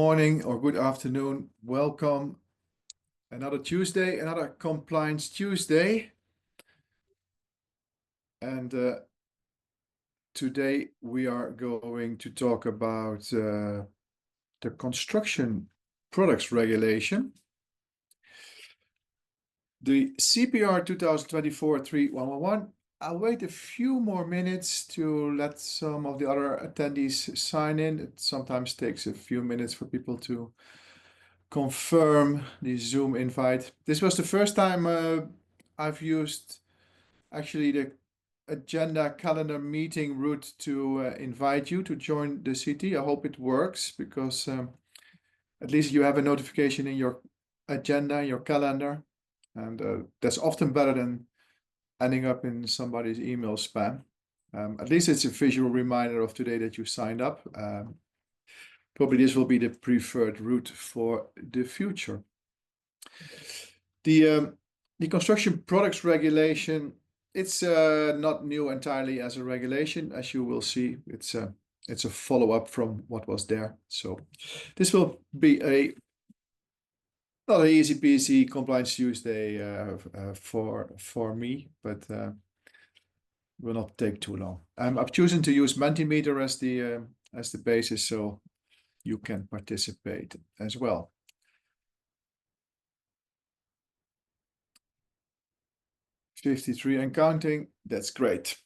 morning or good afternoon. Welcome. Another Tuesday, another Compliance Tuesday. And today we are going to talk about the construction products regulation. The CPR 2024-3-111. I'll wait a few more minutes to let some of the other attendees sign in. It sometimes takes a few minutes for people to confirm the Zoom invite. This was the first time I've used actually the agenda calendar meeting route to invite you to join the CT. I hope it works because at least you have a notification in your agenda, your calendar, and that's often better than ending up in somebody's email spam. At least it's a visual reminder of today that you signed up. Probably this will be the preferred route for the future. The construction products regulation, it's not new entirely as a regulation, as you will see. It's a follow-up from what was there. So this will be not an easy peasy Compliance Tuesday for me, but will not take too long. I've chosen to use Mentimeter as the basis, so you can participate as well. $53 and counting. That's great.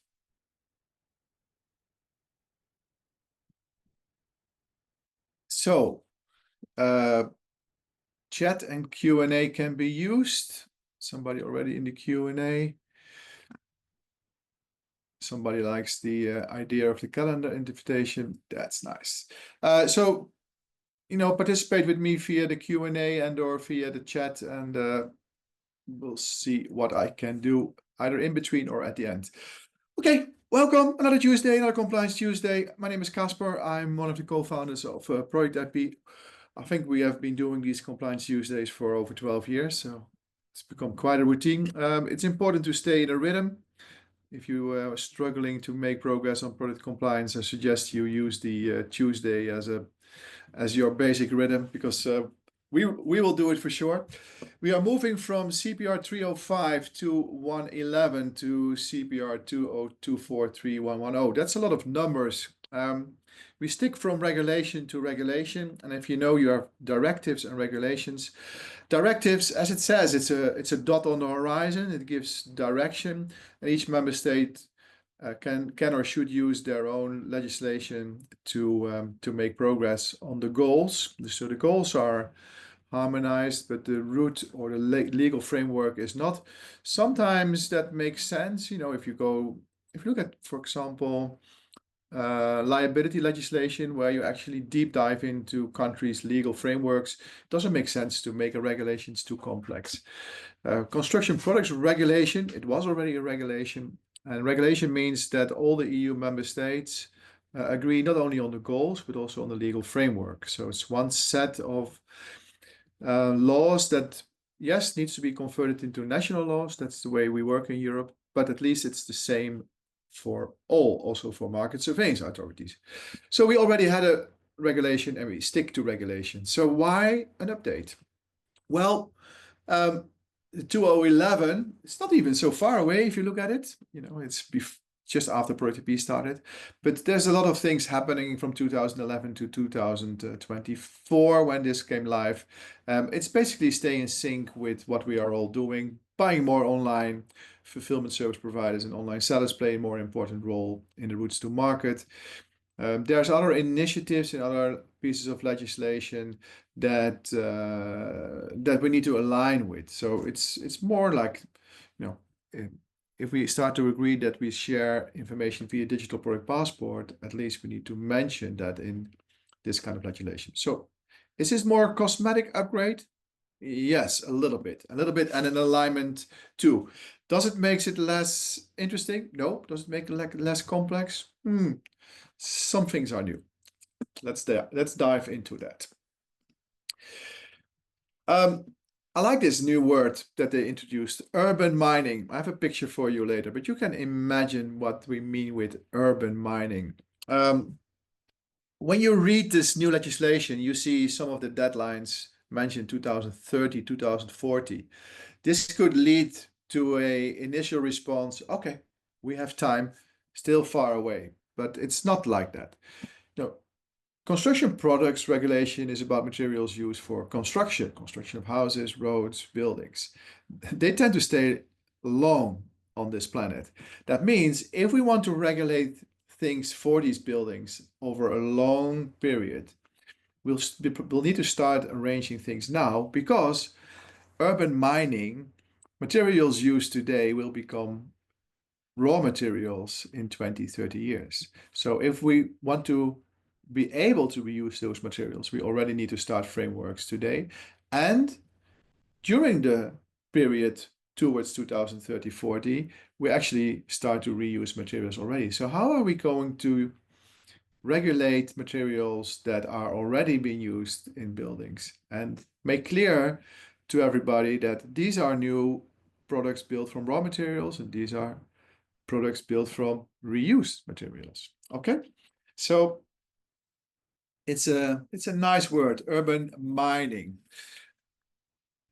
So, chat and Q&A can be used. Somebody already in the Q&A. Somebody likes the idea of the calendar invitation. That's nice. So, participate with me via the Q&A and or via the chat, and we'll see what I can do either in between or at the end. Okay, welcome. Another Tuesday, another Compliance Tuesday. My name is Casper. I'm one of the co-founders of ProductIP. I think we have been doing these Compliance Tuesdays for over 12 years, so it's become quite a routine. It's important to stay in a rhythm. If you are struggling to make progress on product compliance, I suggest you use the Tuesday as your basic rhythm, because we will do it for sure. We are moving from CPR 305 to 111 to CPR 2024-3-110. That's a lot of numbers. We stick from regulation to regulation, and if you know your directives and regulations, directives, as it says, it's a dot on the horizon. It gives direction, and each member state can or should use their own legislation to make progress on the goals. So the goals are harmonized, but the route or the legal framework is not. Sometimes that makes sense. If you look at, for example, liability legislation, where you actually deep dive into countries' legal frameworks, it doesn't make sense to make a regulations too complex. Construction products regulation, it was already a regulation, and regulation means that all the EU member states agree not only on the goals but also on the legal framework. So it's one set of laws that, yes, needs to be converted into national laws. That's the way we work in Europe, but at least it's the same for all, also for market surveillance authorities. So we already had a regulation and we stick to regulation. So why an update? Well, 2011, it's not even so far away if you look at it. It's just after ProductIP started, but there's a lot of things happening from 2011 to 2024 when this came live. It's basically stay in sync with what we are all doing, buying more online. Fulfillment service providers and online sellers play a more important role in the routes to market. There's other initiatives and other pieces of legislation that we need to align with. So it's more like, if we start to agree that we share information via digital product passport, at least we need to mention that in this kind of legislation. So is this more cosmetic upgrade? Yes, a little bit, and an alignment too. Does it make it less interesting? No. Does it make it less complex? Some things are new. Let's dive into that. I like this new word that they introduced, urban mining. I have a picture for you later, but you can imagine what we mean with urban mining. when you read this new legislation, you see some of the deadlines mentioned 2030, 2040. This could lead to a initial response, okay, we have time, still far away, but it's not like that. No, construction products regulation is about materials used for construction of houses, roads, buildings. They tend to stay long on this planet. That means if we want to regulate things for these buildings over a long period, we'll need to start arranging things now, because urban mining materials used today will become raw materials in 20, 30 years. So if we want to be able to reuse those materials, we already need to start frameworks today. And during the period towards 2030, 40, we actually start to reuse materials already. So how are we going to regulate materials that are already being used in buildings and make clear to everybody that these are new products built from raw materials and these are products built from reused materials? Okay, so it's a nice word, urban mining.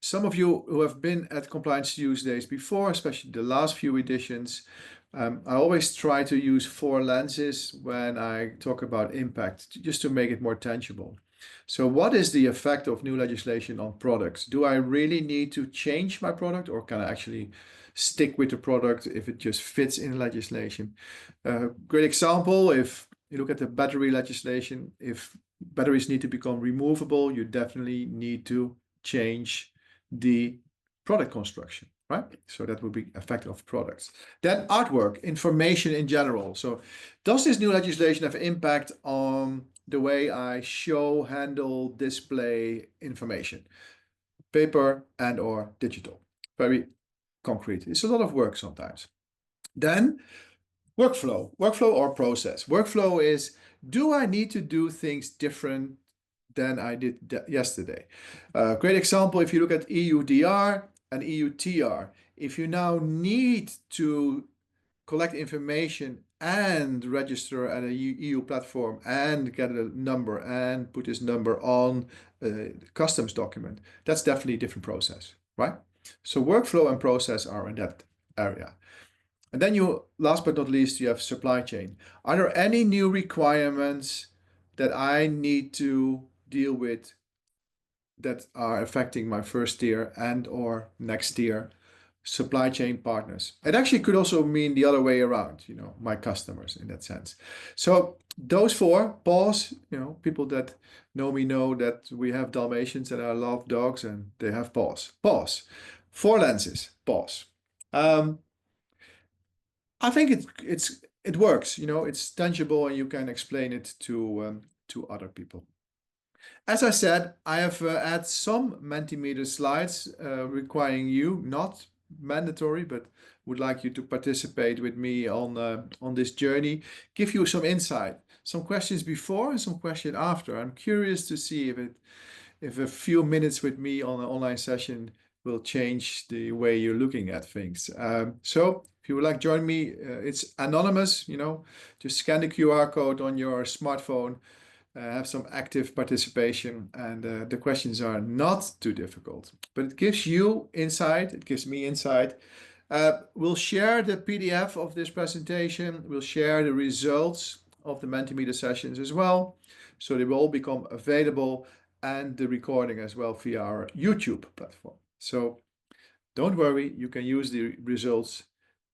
Some of you who have been at Compliance Tuesdays before, especially the last few editions, I always try to use 4 lenses when I talk about impact, just to make it more tangible. So what is the effect of new legislation on products? Do I really need to change my product, or can I actually stick with the product if it just fits in legislation? Great example, if you look at the battery legislation, if batteries need to become removable, you definitely need to change the product construction, right? So that would be effect of products. Then artwork, information in general. So does this new legislation have impact on the way I show, handle, display information, paper and or digital? Very concrete. It's a lot of work sometimes. Then workflow or process. Workflow is, do I need to do things different than I did yesterday? Great example, if you look at EUDR and EUTR, if you now need to collect information and register at a EU platform and get a number and put this number on a customs document, that's definitely a different process, right? So workflow and process are in that area. And then you, last but not least, you have supply chain. Are there any new requirements that I need to deal with that are affecting my first tier and or next tier supply chain partners? It actually could also mean the other way around, my customers in that sense. So those 4, pause, people that know me know that we have Dalmatians and I love dogs and they have paws. Pause. 4 lenses, pause. I think it works, it's tangible and you can explain it to other people. As I said, I have added some Mentimeter slides requiring you, not mandatory, but would like you to participate with me on this journey, give you some insight, some questions before and some questions after. I'm curious to see if a few minutes with me on an online session will change the way you're looking at things. So if you would like to join me, it's anonymous, just scan the QR code on your smartphone, have some active participation, and the questions are not too difficult, but it gives you insight, it gives me insight. We'll share the PDF of this presentation, we'll share the results of the Mentimeter sessions as well, so they will all become available, and the recording as well via our YouTube platform. So don't worry, you can use the results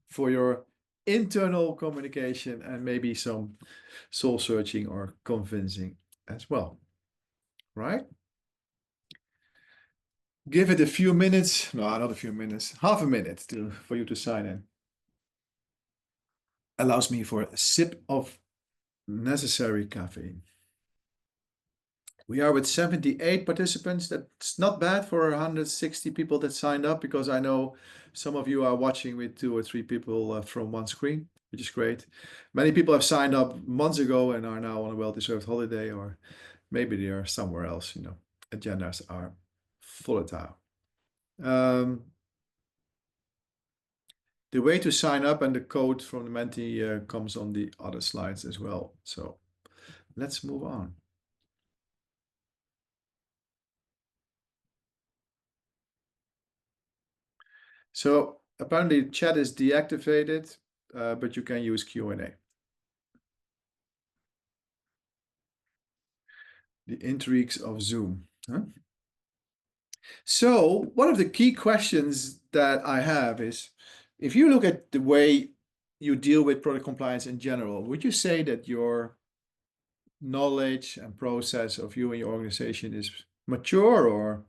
for your internal communication and maybe some soul searching or convincing as well, right? Give it a few minutes, no, not a few minutes, half a minute for you to sign in. Allows me for a sip of necessary caffeine. We are with 78 participants. That's not bad for 160 people that signed up, because I know some of you are watching with 2 or 3 people from one screen, which is great. Many people have signed up months ago and are now on a well-deserved holiday, or maybe they are somewhere else, agendas are volatile. The way to sign up and the code from the Menti comes on the other slides as well. So let's move on. So apparently chat is deactivated, but you can use Q&A. The intrigues of Zoom. Huh? So one of the key questions that I have is, if you look at the way you deal with product compliance in general, would you say that your knowledge and process of you and your organization is mature, or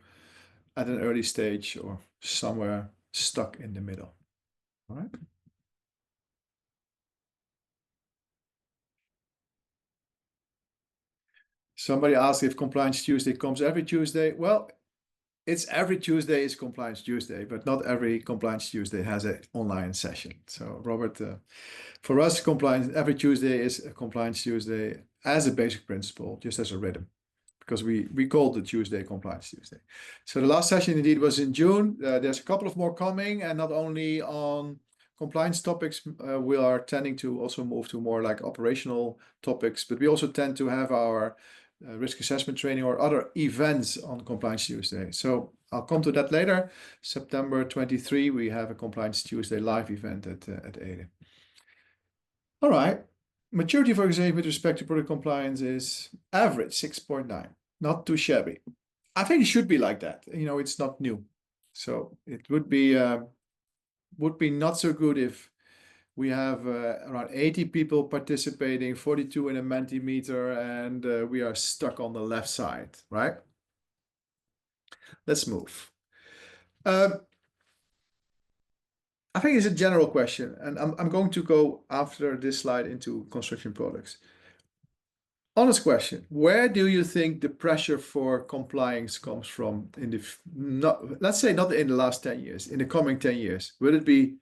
at an early stage, or somewhere stuck in the middle? All right. Somebody asked if Compliance Tuesday comes every Tuesday. Well, it's every Tuesday is Compliance Tuesday, but not every Compliance Tuesday has an online session. So Robert, for us, compliance every Tuesday is a Compliance Tuesday as a basic principle, just as a rhythm, because we called the Tuesday Compliance Tuesday. So the last session indeed was in June. There's a couple of more coming, and not only on compliance topics, we are tending to also move to more like operational topics, but we also tend to have our risk assessment training or other events on Compliance Tuesday. So I'll come to that later. September 23, we have a Compliance Tuesday live event at Ede. All right. Maturity for example with respect to product compliance is average 6.9, not too shabby. I think it should be like that. You know, it's not new. So it would be not so good if we have around 80 people participating, 42 in a Mentimeter, and we are stuck on the left side, right? Let's move. I think it's a general question, and I'm going to go after this slide into construction products. Honest question, where do you think the pressure for compliance comes from in the, let's say not in the last 10 years, in the coming 10 years? Will it be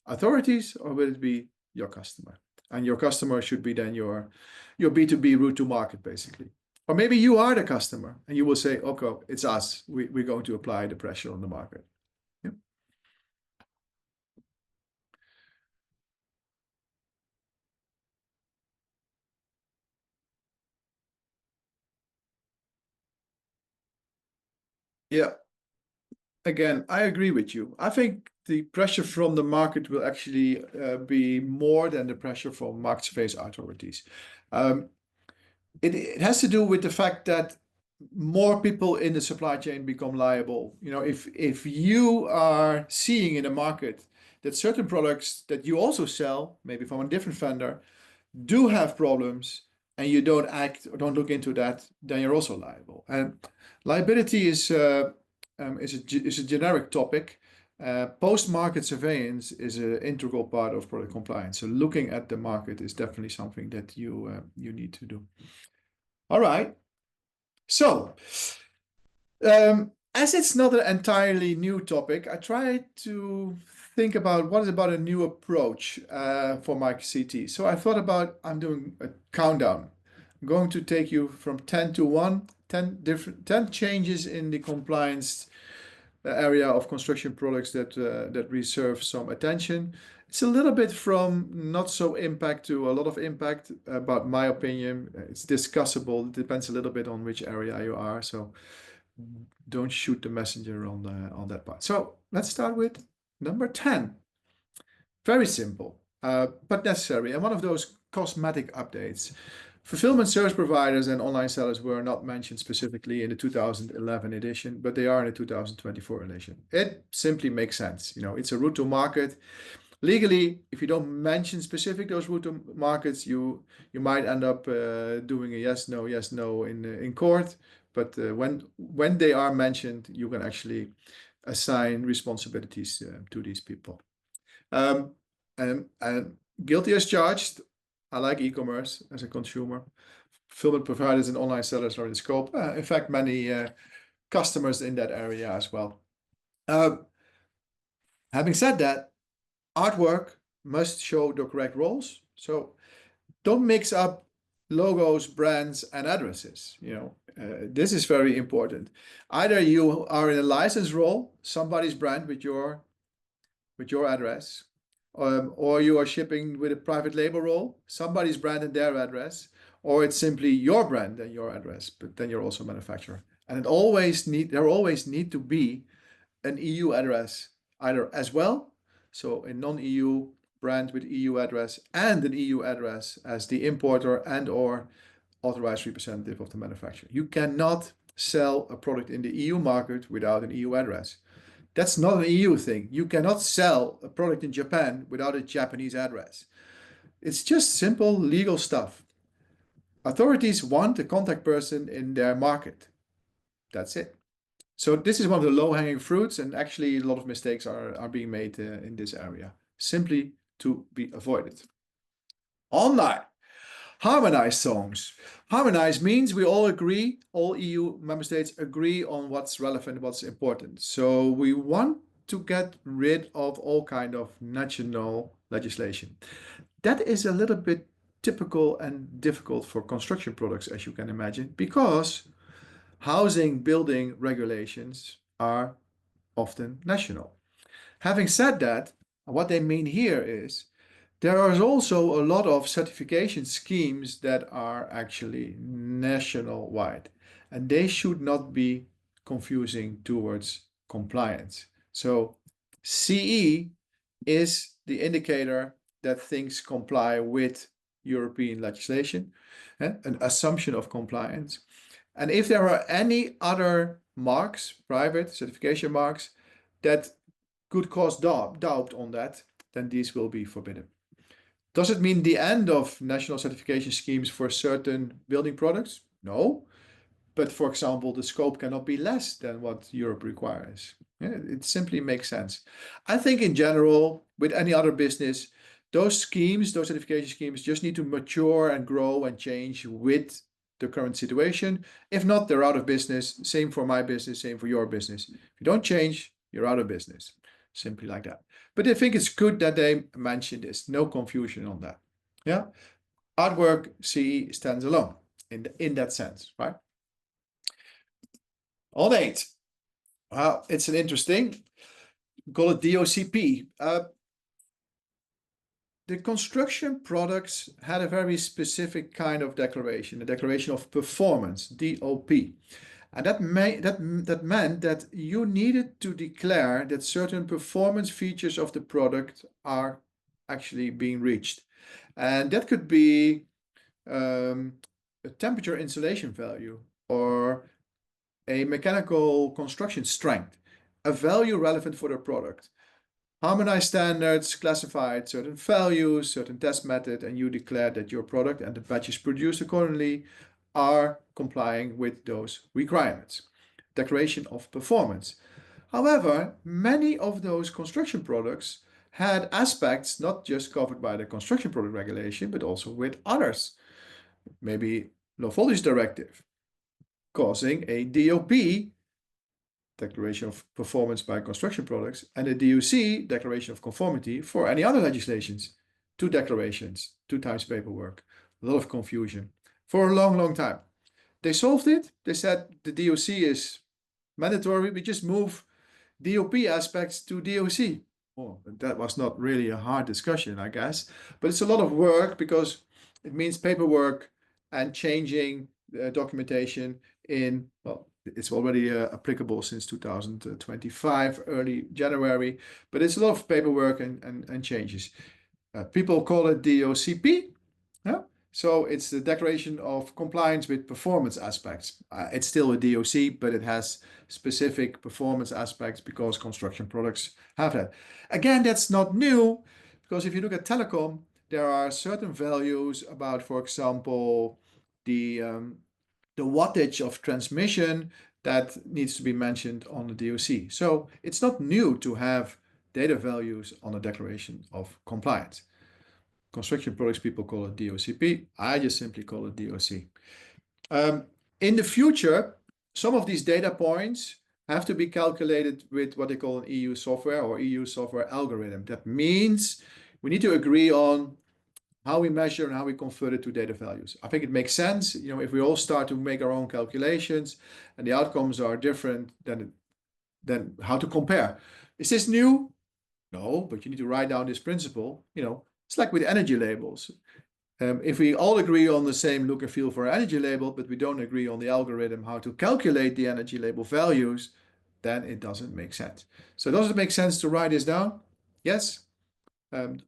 authorities or will it be your customer? And your customer should be then your B2B route to market, basically. Or maybe you are the customer and you will say, okay, it's us. We're going to apply the pressure on the market. Yeah. Yeah. Again, I agree with you. I think the pressure from the market will actually be more than the pressure from market surveillance authorities. It has to do with the fact that more people in the supply chain become liable. You know, if you are seeing in the market that certain products that you also sell, maybe from a different vendor, do have problems, and you don't act or don't look into that, then you're also liable. And liability is a generic topic. Post-market surveillance is an integral part of product compliance. So looking at the market is definitely something that you need to do. All right. So as it's not an entirely new topic, I try to think about what is about a new approach for my CT. So I thought about, I'm doing a countdown. I'm going to take you from 10 to 1, 10 changes in the compliance area of construction products that reserve some attention. It's a little bit from not so impact to a lot of impact, but my opinion, it's discussable. It depends a little bit on which area you are. So don't shoot the messenger on that part. So let's start with number 10. Very simple, but necessary, and one of those cosmetic updates. Fulfillment service providers and online sellers were not mentioned specifically in the 2011 edition, but they are in the 2024 edition. It simply makes sense. You know, it's a route to market. Legally, if you don't mention specific those route to markets, you might end up doing a yes no in court. But when they are mentioned, you can actually assign responsibilities to these people. And guilty as charged. I like e-commerce as a consumer. Fulfillment providers and online sellers are in scope. In fact, many customers in that area as well. Having said that, artwork must show the correct roles. So don't mix up logos, brands, and addresses. You know, this is very important. Either you are in a license role, somebody's brand with your address, or you are shipping with a private label role, somebody's brand and their address, or it's simply your brand and your address, but then you're also a manufacturer. And there always need to be an EU address either as well, so a non-EU brand with EU address, and an EU address as the importer and or authorized representative of the manufacturer. You cannot sell a product in the EU market without an EU address. That's not an EU thing. You cannot sell a product in Japan without a Japanese address. It's just simple legal stuff. Authorities want a contact person in their market. That's it. So this is one of the low-hanging fruits, and actually a lot of mistakes are being made in this area, simply to be avoided. Online. Harmonized songs. Harmonized means we all agree, all EU member states agree on what's relevant, what's important. So we want to get rid of all kind of national legislation. That is a little bit typical and difficult for construction products, as you can imagine, because housing building regulations are often national. Having said that, what they mean here is there is also a lot of certification schemes that are actually national-wide, and they should not be confusing towards compliance. So CE is the indicator that things comply with European legislation, an assumption of compliance. And if there are any other marks, private certification marks, that could cause doubt on that, then these will be forbidden. Does it mean the end of national certification schemes for certain building products? No. But for example, the scope cannot be less than what Europe requires. Yeah, it simply makes sense. I think in general, with any other business, those schemes, those certification schemes just need to mature and grow and change with the current situation. If not, they're out of business. Same for my business, same for your business. If you don't change, you're out of business. Simply like that. But I think it's good that they mention this. No confusion on that. Yeah. Artwork CE stands alone in that sense, right? On 8. Well, it's an interesting, we call it DOCP. The construction products had a very specific kind of declaration, a declaration of performance, DOP. And that meant that you needed to declare that certain performance features of the product are actually being reached. And that could be a temperature insulation value or a mechanical construction strength, a value relevant for the product. Harmonized standards, classified certain values, certain test method, and you declare that your product and the batches produced accordingly are complying with those requirements. Declaration of performance. However, many of those construction products had aspects not just covered by the construction product regulation, but also with others. Maybe low voltage directive, causing a DOP, declaration of performance by construction products, and a DOC, declaration of conformity, for any other legislations. 2 declarations, 2 times paperwork, a lot of confusion for a long time. They solved it. They said the DOC is mandatory. We just move DOP aspects to DOC. Oh, that was not really a hard discussion, I guess, but it's a lot of work because it means paperwork and changing documentation in, well, it's already applicable since 2025, early January, but it's a lot of paperwork and changes. People call it DOCP. Yeah? So it's the declaration of compliance with performance aspects. It's still a DOC, but it has specific performance aspects because construction products have that. Again, that's not new, because if you look at telecom, there are certain values about, for example, the wattage of transmission that needs to be mentioned on the DOC. So it's not new to have data values on a declaration of compliance. Construction products people call it DOCP. I just simply call it DOC. In the future, some of these data points have to be calculated with what they call an EU software or EU software algorithm. That means we need to agree on how we measure and how we convert it to data values. I think it makes sense, if we all start to make our own calculations and the outcomes are different, then how to compare. Is this new? No, but you need to write down this principle. It's like with energy labels. If we all agree on the same look and feel for our energy label, but we don't agree on the algorithm how to calculate the energy label values, then it doesn't make sense. So does it make sense to write this down? Yes.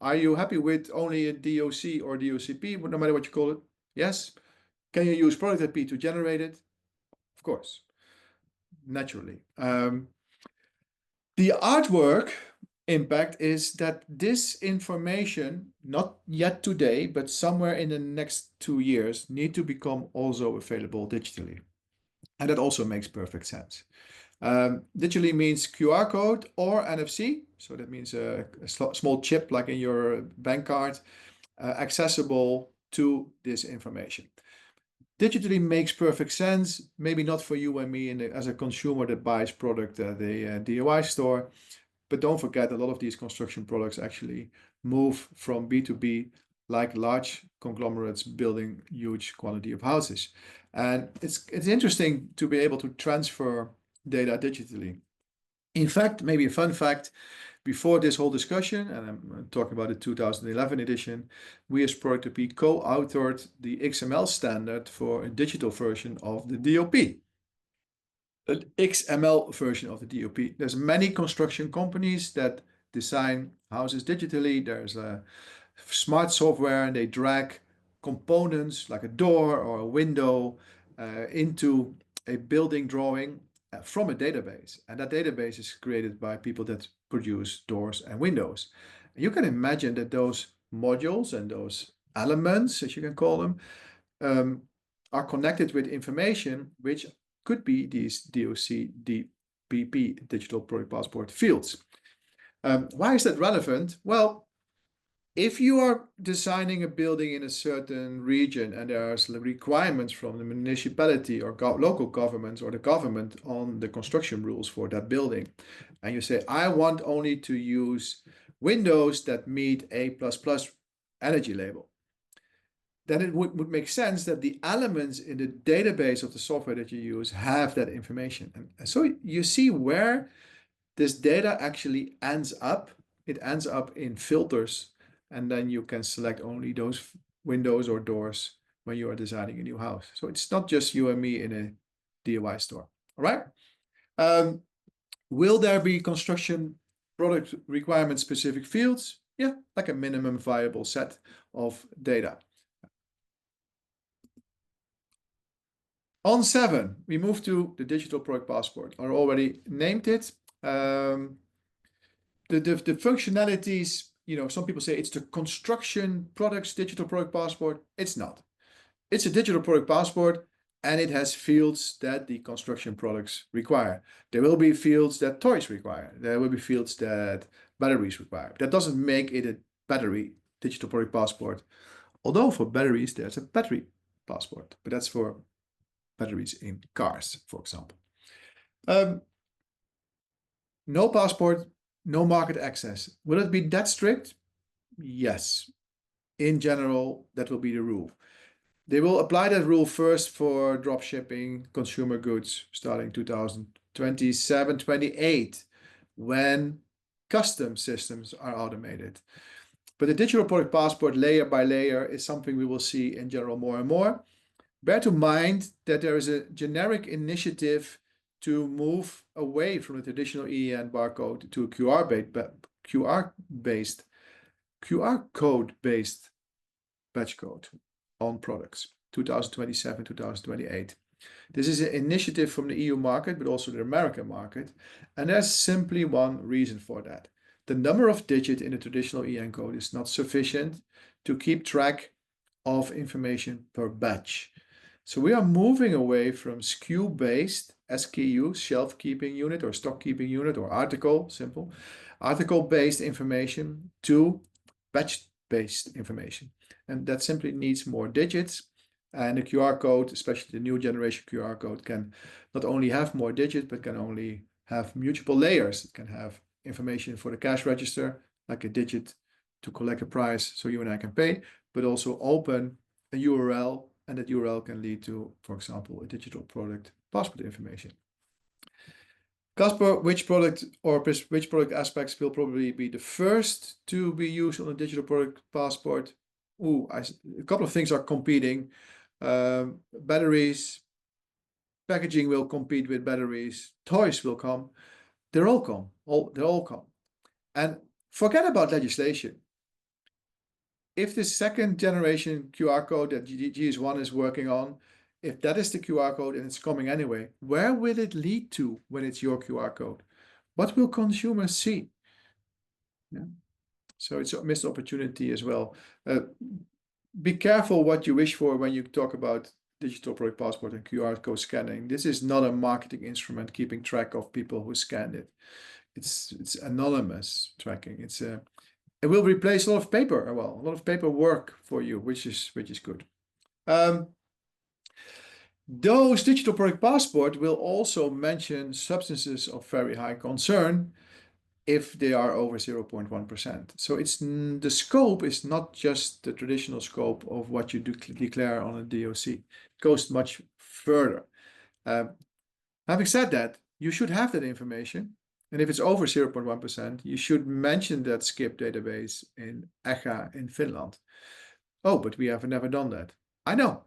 Are you happy with only a DOC or DOCP, no matter what you call it? Yes. Can you use ProductIP to generate it? Of course, naturally. The artwork impact is that this information, not yet today, but somewhere in the next 2 years, need to become also available digitally. And that also makes perfect sense. Digitally means QR code or NFC. So that means a small chip like in your bank card, accessible to this information. Digitally makes perfect sense, maybe not for you and me as a consumer that buys product at a DIY store. But don't forget, a lot of these construction products actually move from B2B, like large conglomerates building huge quantity of houses. And it's interesting to be able to transfer data digitally. In fact, maybe a fun fact, before this whole discussion, and I'm talking about the 2011 edition, we as ProductIP co-authored the XML standard for a digital version of the DOP. An XML version of the DOP. There's many construction companies that design houses digitally. There's a smart software and they drag components like a door or a window into a building drawing from a database. And that database is created by people that produce doors and windows. And you can imagine that those modules and those elements, as you can call them, are connected with information which could be these DOC, DPP, Digital Product Passport fields. Why is that relevant? Well, if you are designing a building in a certain region and there's requirements from the municipality or local governments or the government on the construction rules for that building, and you say, I want only to use windows that meet A++ energy label, then it would make sense that the elements in the database of the software that you use have that information. And so you see where this data actually ends up. It ends up in filters, and then you can select only those windows or doors when you are designing a new house. So it's not just you and me in a DIY store. All right. Will there be construction product requirement specific fields? Yeah, like a minimum viable set of data. On 7, we move to the digital product passport. I already named it. The functionalities, some people say it's the construction products digital product passport. It's not. It's a digital product passport and it has fields that the construction products require. There will be fields that toys require. There will be fields that batteries require. That doesn't make it a battery digital product passport. Although for batteries, there's a battery passport, but that's for batteries in cars, for example. No passport, no market access. Will it be that strict? Yes. In general, that will be the rule. They will apply that rule first for drop shipping consumer goods starting 2027, 28, when custom systems are automated. But the digital product passport layer by layer is something we will see in general more and more. Bear to mind that there is a generic initiative to move away from the traditional EEN barcode to a QR code-based batch code on products, 2027, 2028. This is an initiative from the EU market, but also the American market. And there's simply one reason for that. The number of digits in the traditional EN code is not sufficient to keep track of information per batch. So we are moving away from SKU-based, SKU, shelf keeping unit or stock keeping unit or article, simple, article-based information to batch-based information. And that simply needs more digits. And the QR code, especially the new generation QR code, can not only have more digits, but can only have multiple layers. It can have information for the cash register, like a digit to collect a price so you and I can pay, but also open a URL, and that URL can lead to, for example, a digital product passport information. Casper, which product aspects will probably be the first to be used on a digital product passport? a couple of things are competing. Batteries, packaging will compete with batteries, toys will come. They'll all come. They'll all come. And forget about legislation. If the second generation QR code that GS1 is working on, if that is the QR code and it's coming anyway, where will it lead to when it's your QR code? What will consumers see? Yeah. So it's a missed opportunity as well. Be careful what you wish for when you talk about digital product passport and QR code scanning. This is not a marketing instrument keeping track of people who scanned it. It's anonymous tracking. It will replace a lot of paper, a lot of paperwork for you, which is good. Those digital product passport will also mention substances of very high concern if they are over 0.1%. So the scope is not just the traditional scope of what you declare on a DOC. It goes much further. Having said that, you should have that information. And if it's over 0.1%, you should mention that skip database in ECHA in Finland. Oh, but we have never done that. I know.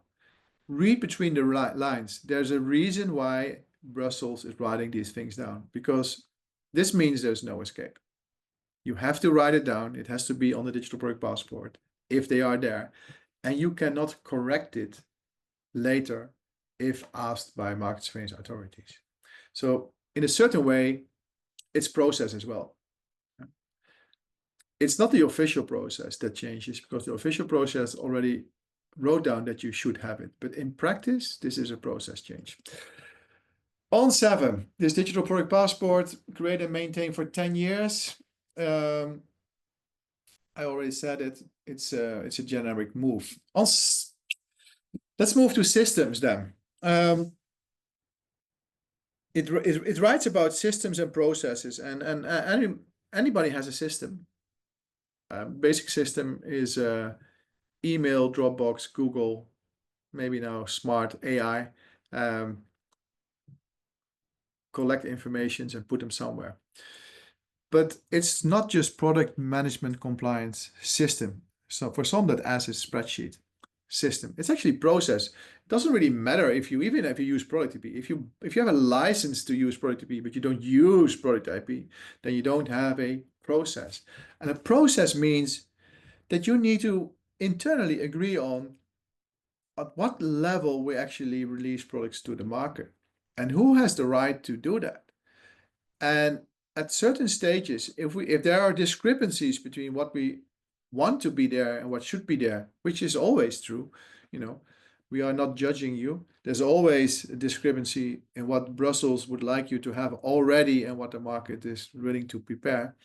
Read between the lines. There's a reason why Brussels is writing these things down, because this means there's no escape. You have to write it down. It has to be on the digital product passport if they are there. And you cannot correct it later if asked by market surveillance authorities. So in a certain way, it's process as well. It's not the official process that changes, because the official process already wrote down that you should have it. But in practice, this is a process change. On 7, this digital product passport, create and maintain for 10 years. I already said it. It's a generic move. Let's move to systems then. It writes about systems and processes, and anybody has a system. Basic system is email, Dropbox, Google, maybe now smart AI. Collect informations and put them somewhere. But it's not just product management compliance system. So for some that as a spreadsheet system, it's actually process. It doesn't really matter if you use ProductIP. If you have a license to use ProductIP, but you don't use ProductIP, then you don't have a process. And a process means that you need to internally agree on at what level we actually release products to the market. And who has the right to do that? And at certain stages, if there are discrepancies between what we want to be there and what should be there, which is always true, we are not judging you. There's always a discrepancy in what Brussels would like you to have already and what the market is willing to prepare.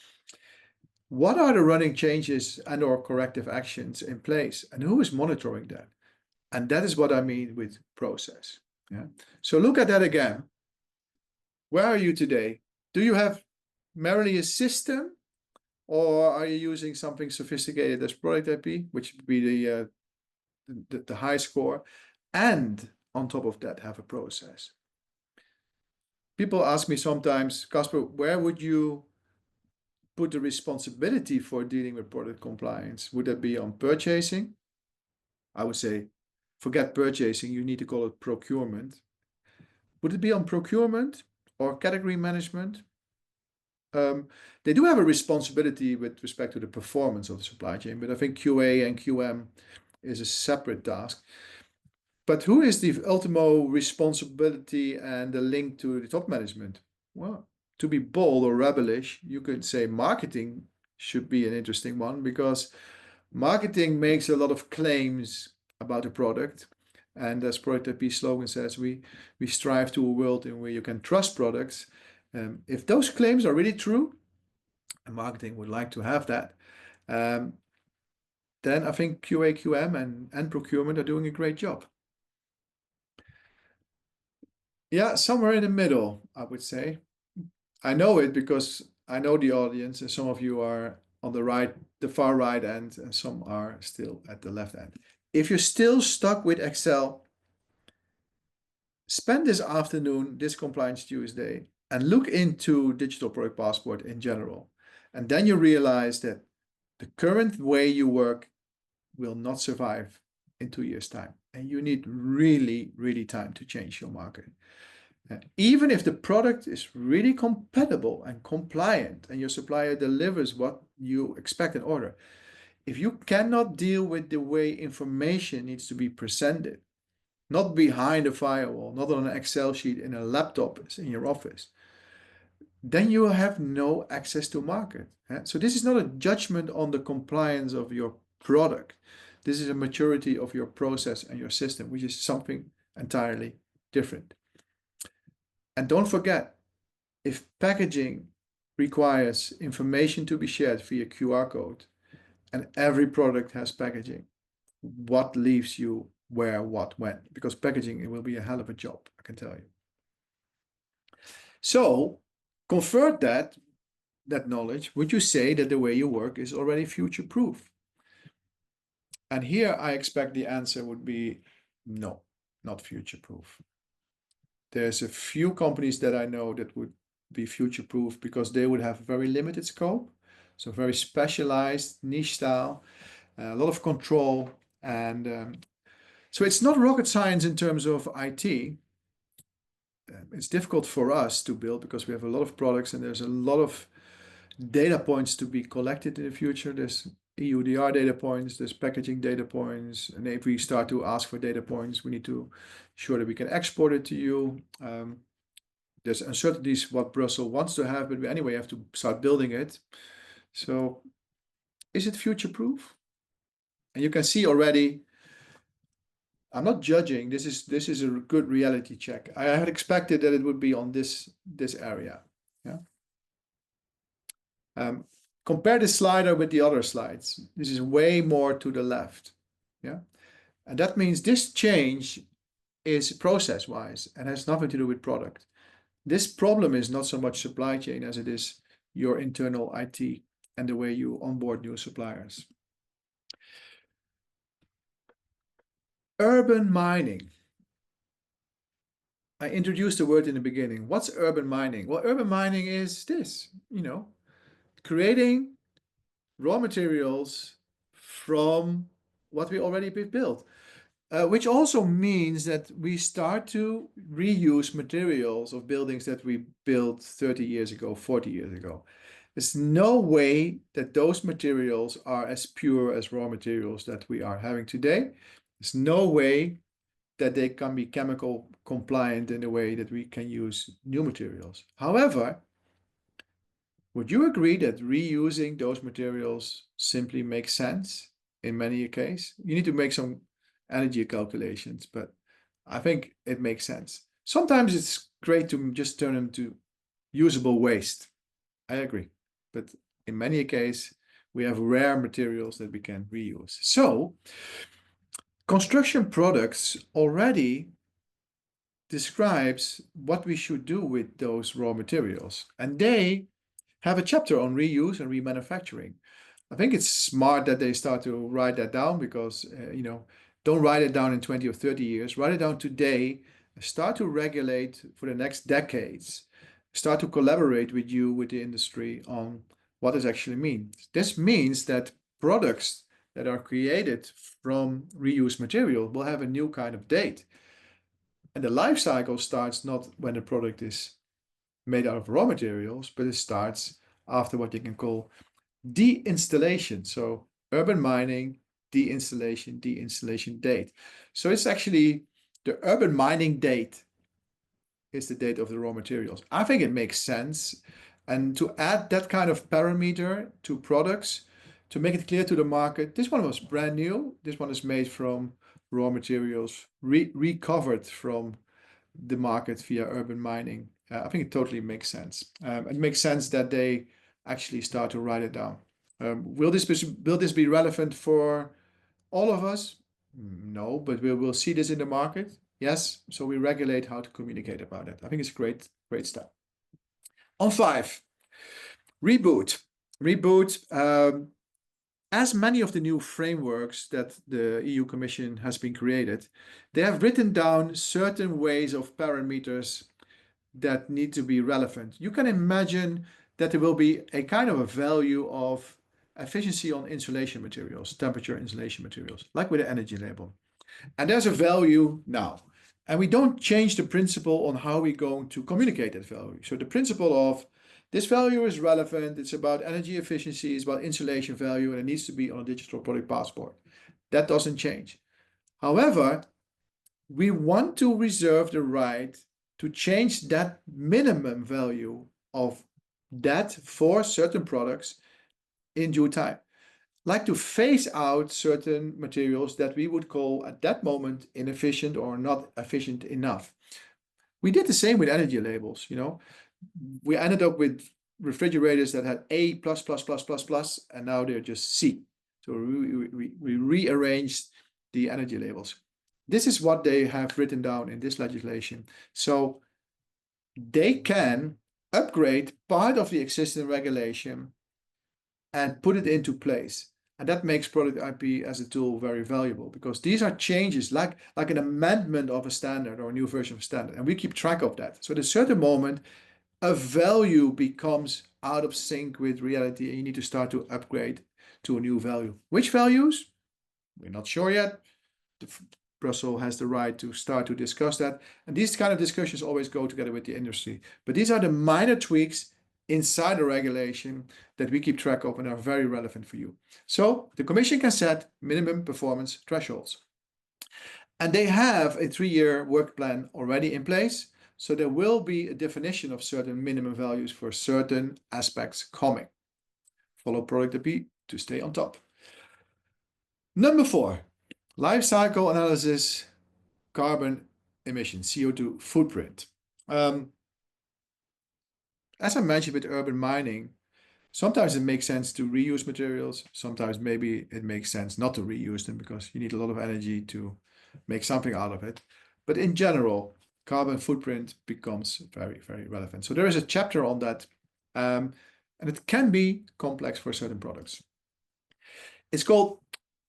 What are the running changes and/or corrective actions in place, and who is monitoring that? And that is what I mean with process. Yeah. So look at that again. Where are you today? Do you have merely a system, or are you using something sophisticated as ProductIP, which would be the high score, and on top of that have a process? People ask me sometimes, Casper, where would you put the responsibility for dealing with product compliance? Would that be on purchasing? I would say, forget purchasing, you need to call it procurement. Would it be on procurement or category management? They do have a responsibility with respect to the performance of the supply chain, but I think QA and QM is a separate task. But who is the ultimate responsibility and the link to the top management? Well, to be bold or rebellish, you could say marketing should be an interesting one, because marketing makes a lot of claims about a product. And as ProductIP slogan says, we strive to a world in where you can trust products. If those claims are really true, and marketing would like to have that, then I think QA, QM and procurement are doing a great job. Yeah, somewhere in the middle, I would say. I know it because I know the audience, and some of you are on the far right end, and some are still at the left end. If you're still stuck with Excel, spend this afternoon, this Compliance Tuesday, and look into Digital Product Passport in general. And then you realize that the current way you work will not survive in 2 years' time. And you need really, really time to change your market. Even if the product is really compatible and compliant and your supplier delivers what you expect and order, if you cannot deal with the way information needs to be presented, not behind a firewall, not on an Excel sheet in a laptop in your office, then you will have no access to market. So this is not a judgment on the compliance of your product. This is a maturity of your process and your system, which is something entirely different. And don't forget, if packaging requires information to be shared via QR code, and every product has packaging, what leaves you where, what, when? Because packaging, it will be a hell of a job, I can tell you. So convert that knowledge. Would you say that the way you work is already future-proof? And here I expect the answer would be no, not future-proof. There's a few companies that I know that would be future-proof because they would have very limited scope, so very specialized niche style, a lot of control, and so it's not rocket science in terms of IT. It's difficult for us to build because we have a lot of products and there's a lot of data points to be collected in the future. There's EUDR data points, there's packaging data points, and if we start to ask for data points, we need to ensure that we can export it to you. There's uncertainties what Brussels wants to have, but we anyway have to start building it. So is it future-proof? And you can see already, I'm not judging. This is a good reality check. I had expected that it would be on this area. Yeah. Compare the slider with the other slides. This is way more to the left. Yeah. And that means this change is process-wise and has nothing to do with product. This problem is not so much supply chain as it is your internal IT and the way you onboard new suppliers. Urban mining. I introduced the word in the beginning. What's urban mining? Well, urban mining is this, creating raw materials from what we already built, which also means that we start to reuse materials of buildings that we built 30 years ago, 40 years ago. There's no way that those materials are as pure as raw materials that we are having today. There's no way that they can be chemical compliant in a way that we can use new materials. However, would you agree that reusing those materials simply makes sense in many cases? You need to make some energy calculations, but I think it makes sense. Sometimes it's great to just turn them to usable waste. I agree. But in many cases, we have rare materials that we can reuse. So construction products already describes what we should do with those raw materials. And they have a chapter on reuse and remanufacturing. I think it's smart that they start to write that down because, don't write it down in 20 or 30 years. Write it down today. Start to regulate for the next decades. Start to collaborate with the industry on what this actually means. This means that products that are created from reused material will have a new kind of date. And the life cycle starts not when the product is made out of raw materials, but it starts after what you can call deinstallation. So urban mining, deinstallation date. So it's actually the urban mining date is the date of the raw materials. I think it makes sense. And to add that kind of parameter to products, to make it clear to the market, this one was brand new. This one is made from raw materials, recovered from the market via urban mining. I think it totally makes sense. It makes sense that they actually start to write it down. Will this be relevant for all of us? No, but we will see this in the market. Yes, so we regulate how to communicate about it. I think it's a great step. On 5, reboot. As many of the new frameworks that the EU Commission has been created, they have written down certain ways of parameters that need to be relevant. You can imagine that there will be a kind of a value of efficiency on insulation materials, temperature insulation materials, like with the energy label. And there's a value now. And we don't change the principle on how we're going to communicate that value. So the principle of this value is relevant, it's about energy efficiency, it's about insulation value, and it needs to be on a digital product passport. That doesn't change. However, we want to reserve the right to change that minimum value of that for certain products in due time. Like to phase out certain materials that we would call at that moment inefficient or not efficient enough. We did the same with energy labels, you know. We ended up with refrigerators that had A plus plus plus plus plus, and now they're just C. So we rearranged the energy labels. This is what they have written down in this legislation. So they can upgrade part of the existing regulation and put it into place. And that makes ProductIP as a tool very valuable, because these are changes like an amendment of a standard or a new version of a standard. And we keep track of that. So at a certain moment, a value becomes out of sync with reality and you need to start to upgrade to a new value. Which values? We're not sure yet. Brussels has the right to start to discuss that. And these kind of discussions always go together with the industry. But these are the minor tweaks inside the regulation that we keep track of and are very relevant for you. So the Commission can set minimum performance thresholds. And they have a 3-year work plan already in place. So there will be a definition of certain minimum values for certain aspects coming. Follow ProductIP to stay on top. Number 4, life cycle analysis, carbon emission, CO2 footprint. As I mentioned with urban mining, sometimes it makes sense to reuse materials. Sometimes maybe it makes sense not to reuse them because you need a lot of energy to make something out of it. But in general, carbon footprint becomes very, very relevant. So there is a chapter on that, and it can be complex for certain products. It's called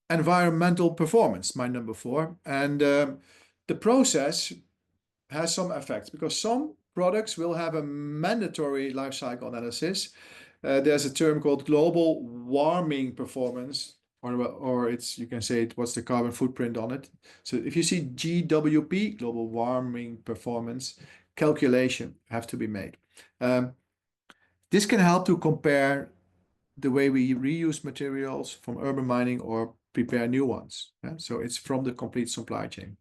environmental performance, my number 4. And the process has some effects because some products will have a mandatory life cycle analysis. There's a term called global warming performance, or it's, you can say, what's the carbon footprint on it. So if you see GWP, global warming performance, calculation have to be made. This can help to compare the way we reuse materials from urban mining or prepare new ones. Yeah? So it's from the complete supply chain.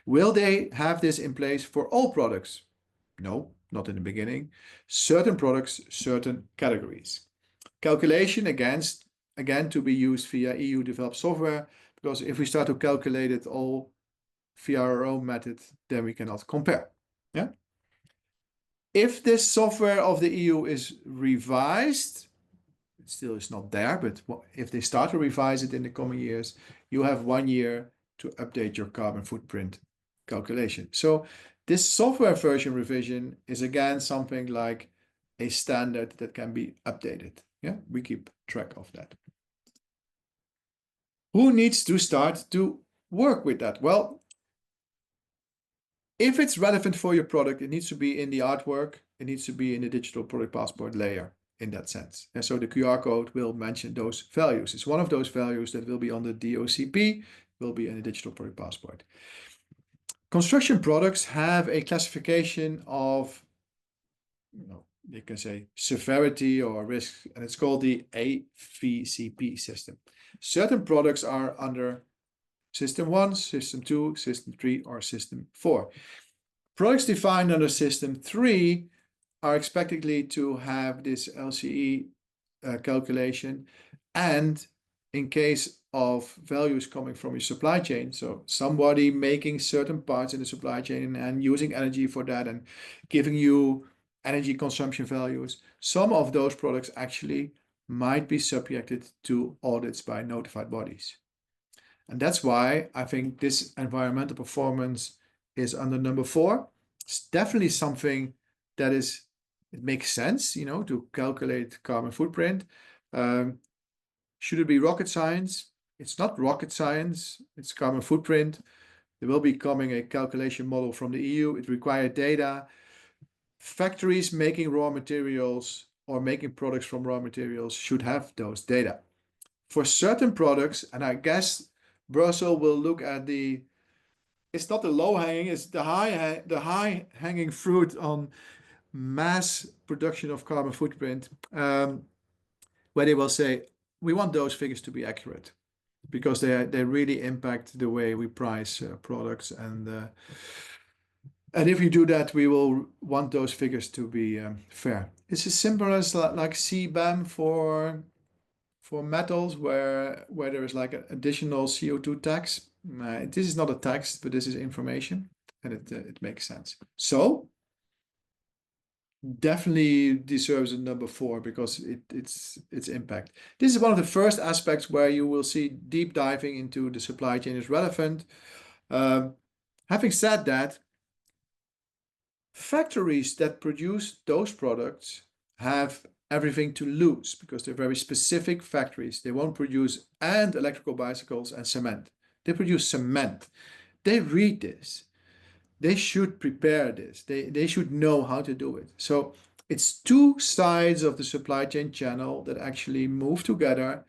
Will they have this in place for all products? No, not in the beginning. Certain products, certain categories. Calculation again to be used via EU developed software, because if we start to calculate it all via our own method, then we cannot compare. Yeah. If this software of the EU is revised, it still is not there, but if they start to revise it in the coming years, you have 1 year to update your carbon footprint calculation. So this software version revision is again something like a standard that can be updated. Yeah, we keep track of that. Who needs to start to work with that? Well, if it's relevant for your product, it needs to be in the artwork. It needs to be in the digital product passport layer in that sense. And so the QR code will mention those values. It's one of those values that will be on the DOCP, will be in the digital product passport. Construction products have a classification of, you can say severity or risk, and it's called the AVCP system. Certain products are under System 1, System 2, System 3, or System 4. Products defined under System 3 are expectedly to have this LCE calculation, and in case of values coming from your supply chain, so somebody making certain parts in the supply chain and using energy for that and giving you energy consumption values, some of those products actually might be subjected to audits by notified bodies. And that's why I think this environmental performance is under number 4. It's definitely something that it makes sense, to calculate carbon footprint. Should it be rocket science? It's not rocket science, it's carbon footprint. There will be coming a calculation model from the EU. It requires data. Factories making raw materials or making products from raw materials should have those data. for certain products, and I guess Brussels will look at it's not the low hanging, it's the high hanging fruit on mass production of carbon footprint, where they will say, we want those figures to be accurate because they really impact the way we price products, and if we do that, we will want those figures to be fair. It's as simple as like CBAM for metals, where there is like an additional CO2 tax. This is not a tax, but this is information, and it makes sense. So definitely deserves a number 4 because its impact. This is one of the first aspects where you will see deep diving into the supply chain is relevant. Having said that, factories that produce those products have everything to lose because they're very specific factories. They won't produce electrical bicycles and cement. They produce cement. They read this. They should prepare this. They should know how to do it. So it's two sides of the supply chain channel that actually move together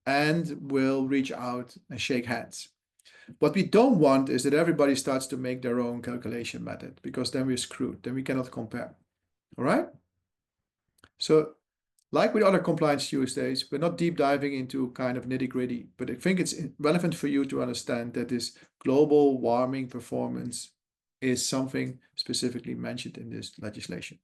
and will reach out and shake hands. What we don't want is that everybody starts to make their own calculation method, because then we're screwed. Then we cannot compare. All right? So like with other compliance Tuesdays, we're not deep diving into kind of nitty-gritty, but I think it's relevant for you to understand that this global warming performance is something specifically mentioned in this legislation.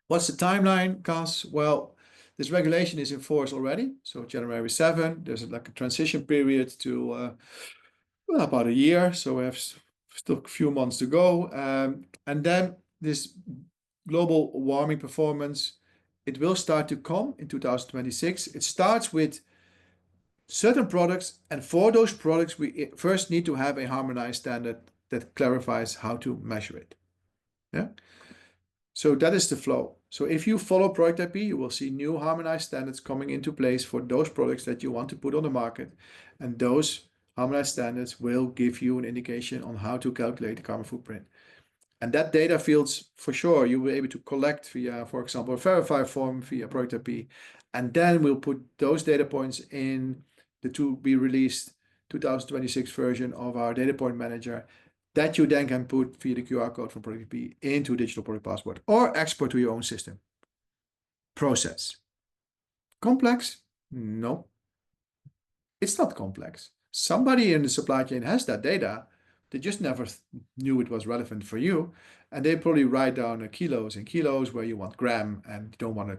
What's the timeline, Cas? Well, this regulation is in force already. So January 7, there's like a transition period to well, about a year. So we have still a few months to go. And then this global warming performance, it will start to come in 2026. It starts with certain products, and for those products, we first need to have a harmonized standard that clarifies how to measure it. Yeah. So that is the flow. So if you follow ProductIP, you will see new harmonized standards coming into place for those products that you want to put on the market. And those harmonized standards will give you an indication on how to calculate the carbon footprint. And that data fields, for sure, you will be able to collect via, for example, a verify form via ProductIP. And then we'll put those data points in the to be released 2026 version of our data point manager that you then can put via the QR code from ProductIP into Digital Product Passport or export to your own system. Process. Complex? No. It's not complex. Somebody in the supply chain has that data. They just never knew it was relevant for you. And they probably write down kilos in kilos where you want gram, and you don't want a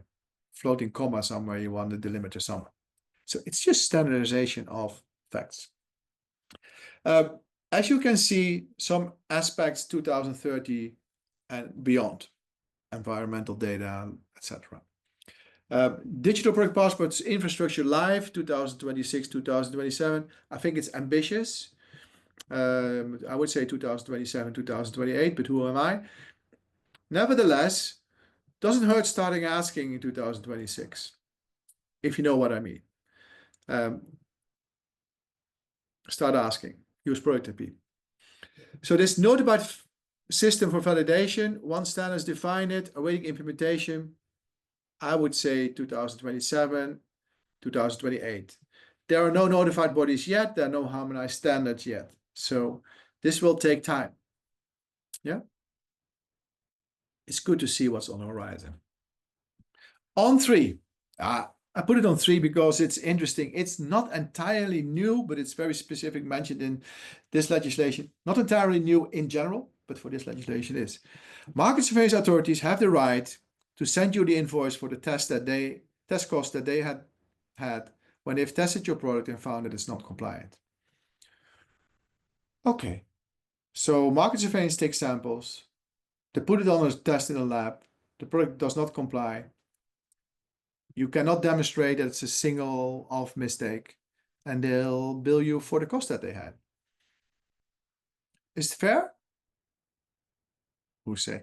floating comma somewhere, you want a delimiter somewhere. So it's just standardization of facts. As you can see, some aspects 2030 and beyond, environmental data, etc. Digital Product Passport's infrastructure live 2026, 2027. I think it's ambitious. I would say 2027, 2028, but who am I? Nevertheless, doesn't hurt starting asking in 2026, if you know what I mean. Start asking. Use ProductIP. So this notified system for validation, once standards define it, awaiting implementation, I would say 2027, 2028. There are no notified bodies yet. There are no harmonized standards yet. So this will take time. Yeah. It's good to see what's on the horizon. On 3. I put it on 3 because it's interesting. It's not entirely new, but it's very specific mentioned in this legislation. Not entirely new in general, but for this legislation it is. Market surveillance authorities have the right to send you the invoice for the test costs that they had when they've tested your product and found that it's not compliant. Okay, so market surveillance takes samples, they put it on a test in a lab, the product does not comply. You cannot demonstrate that it's a single off mistake, and they'll bill you for the cost that they had. Is it fair? Who say?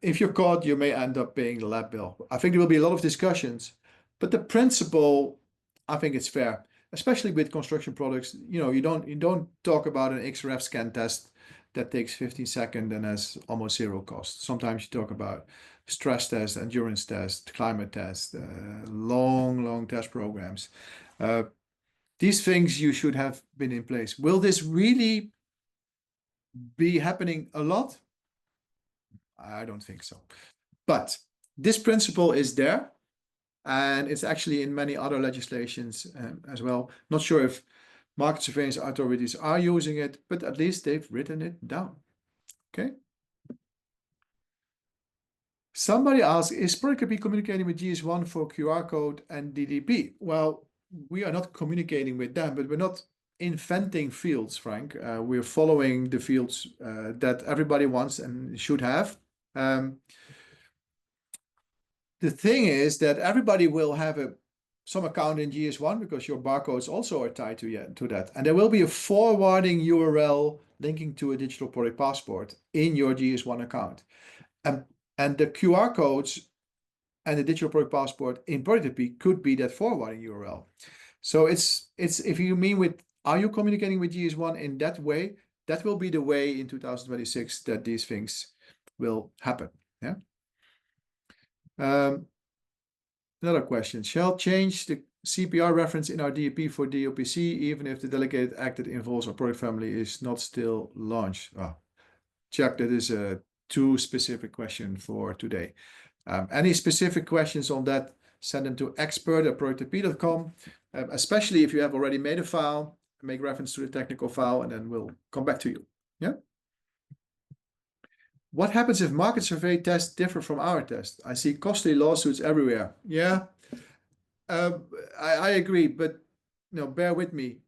If you're caught, you may end up paying the lab bill. I think there will be a lot of discussions, but the principle, I think it's fair, especially with construction products. You know, you don't talk about an XRF scan test that takes 15 seconds and has almost zero cost. Sometimes you talk about stress test, endurance test, climate test, long test programs. These things you should have been in place. Will this really be happening a lot? I don't think so. But this principle is there, and it's actually in many other legislations as well. Not sure if market surveillance authorities are using it, but at least they've written it down. Okay. Somebody asked, is ProductIP communicating with GS1 for QR code and DDP? Well, we are not communicating with them, but we're not inventing fields, Frank. We're following the fields that everybody wants and should have. The thing is that everybody will have some account in GS1 because your barcodes also are tied to that. And there will be a forwarding URL linking to a digital product passport in your GS1 account. And the QR codes and the digital product passport in ProductIP could be that forwarding URL. So it's if you mean with, are you communicating with GS1 in that way? That will be the way in 2026 that these things will happen. Yeah. Another question, shall change the CPR reference in our DAP for DOPC even if the delegated act that involves our product family is not still launched? Oh, Chuck, that is a too specific question for today. Any specific questions on that, send them to expert@productip.com, especially if you have already made a file, make reference to the technical file, and then we'll come back to you. Yeah. What happens if market survey tests differ from our test? I see costly lawsuits everywhere. Yeah, I agree, but bear with me.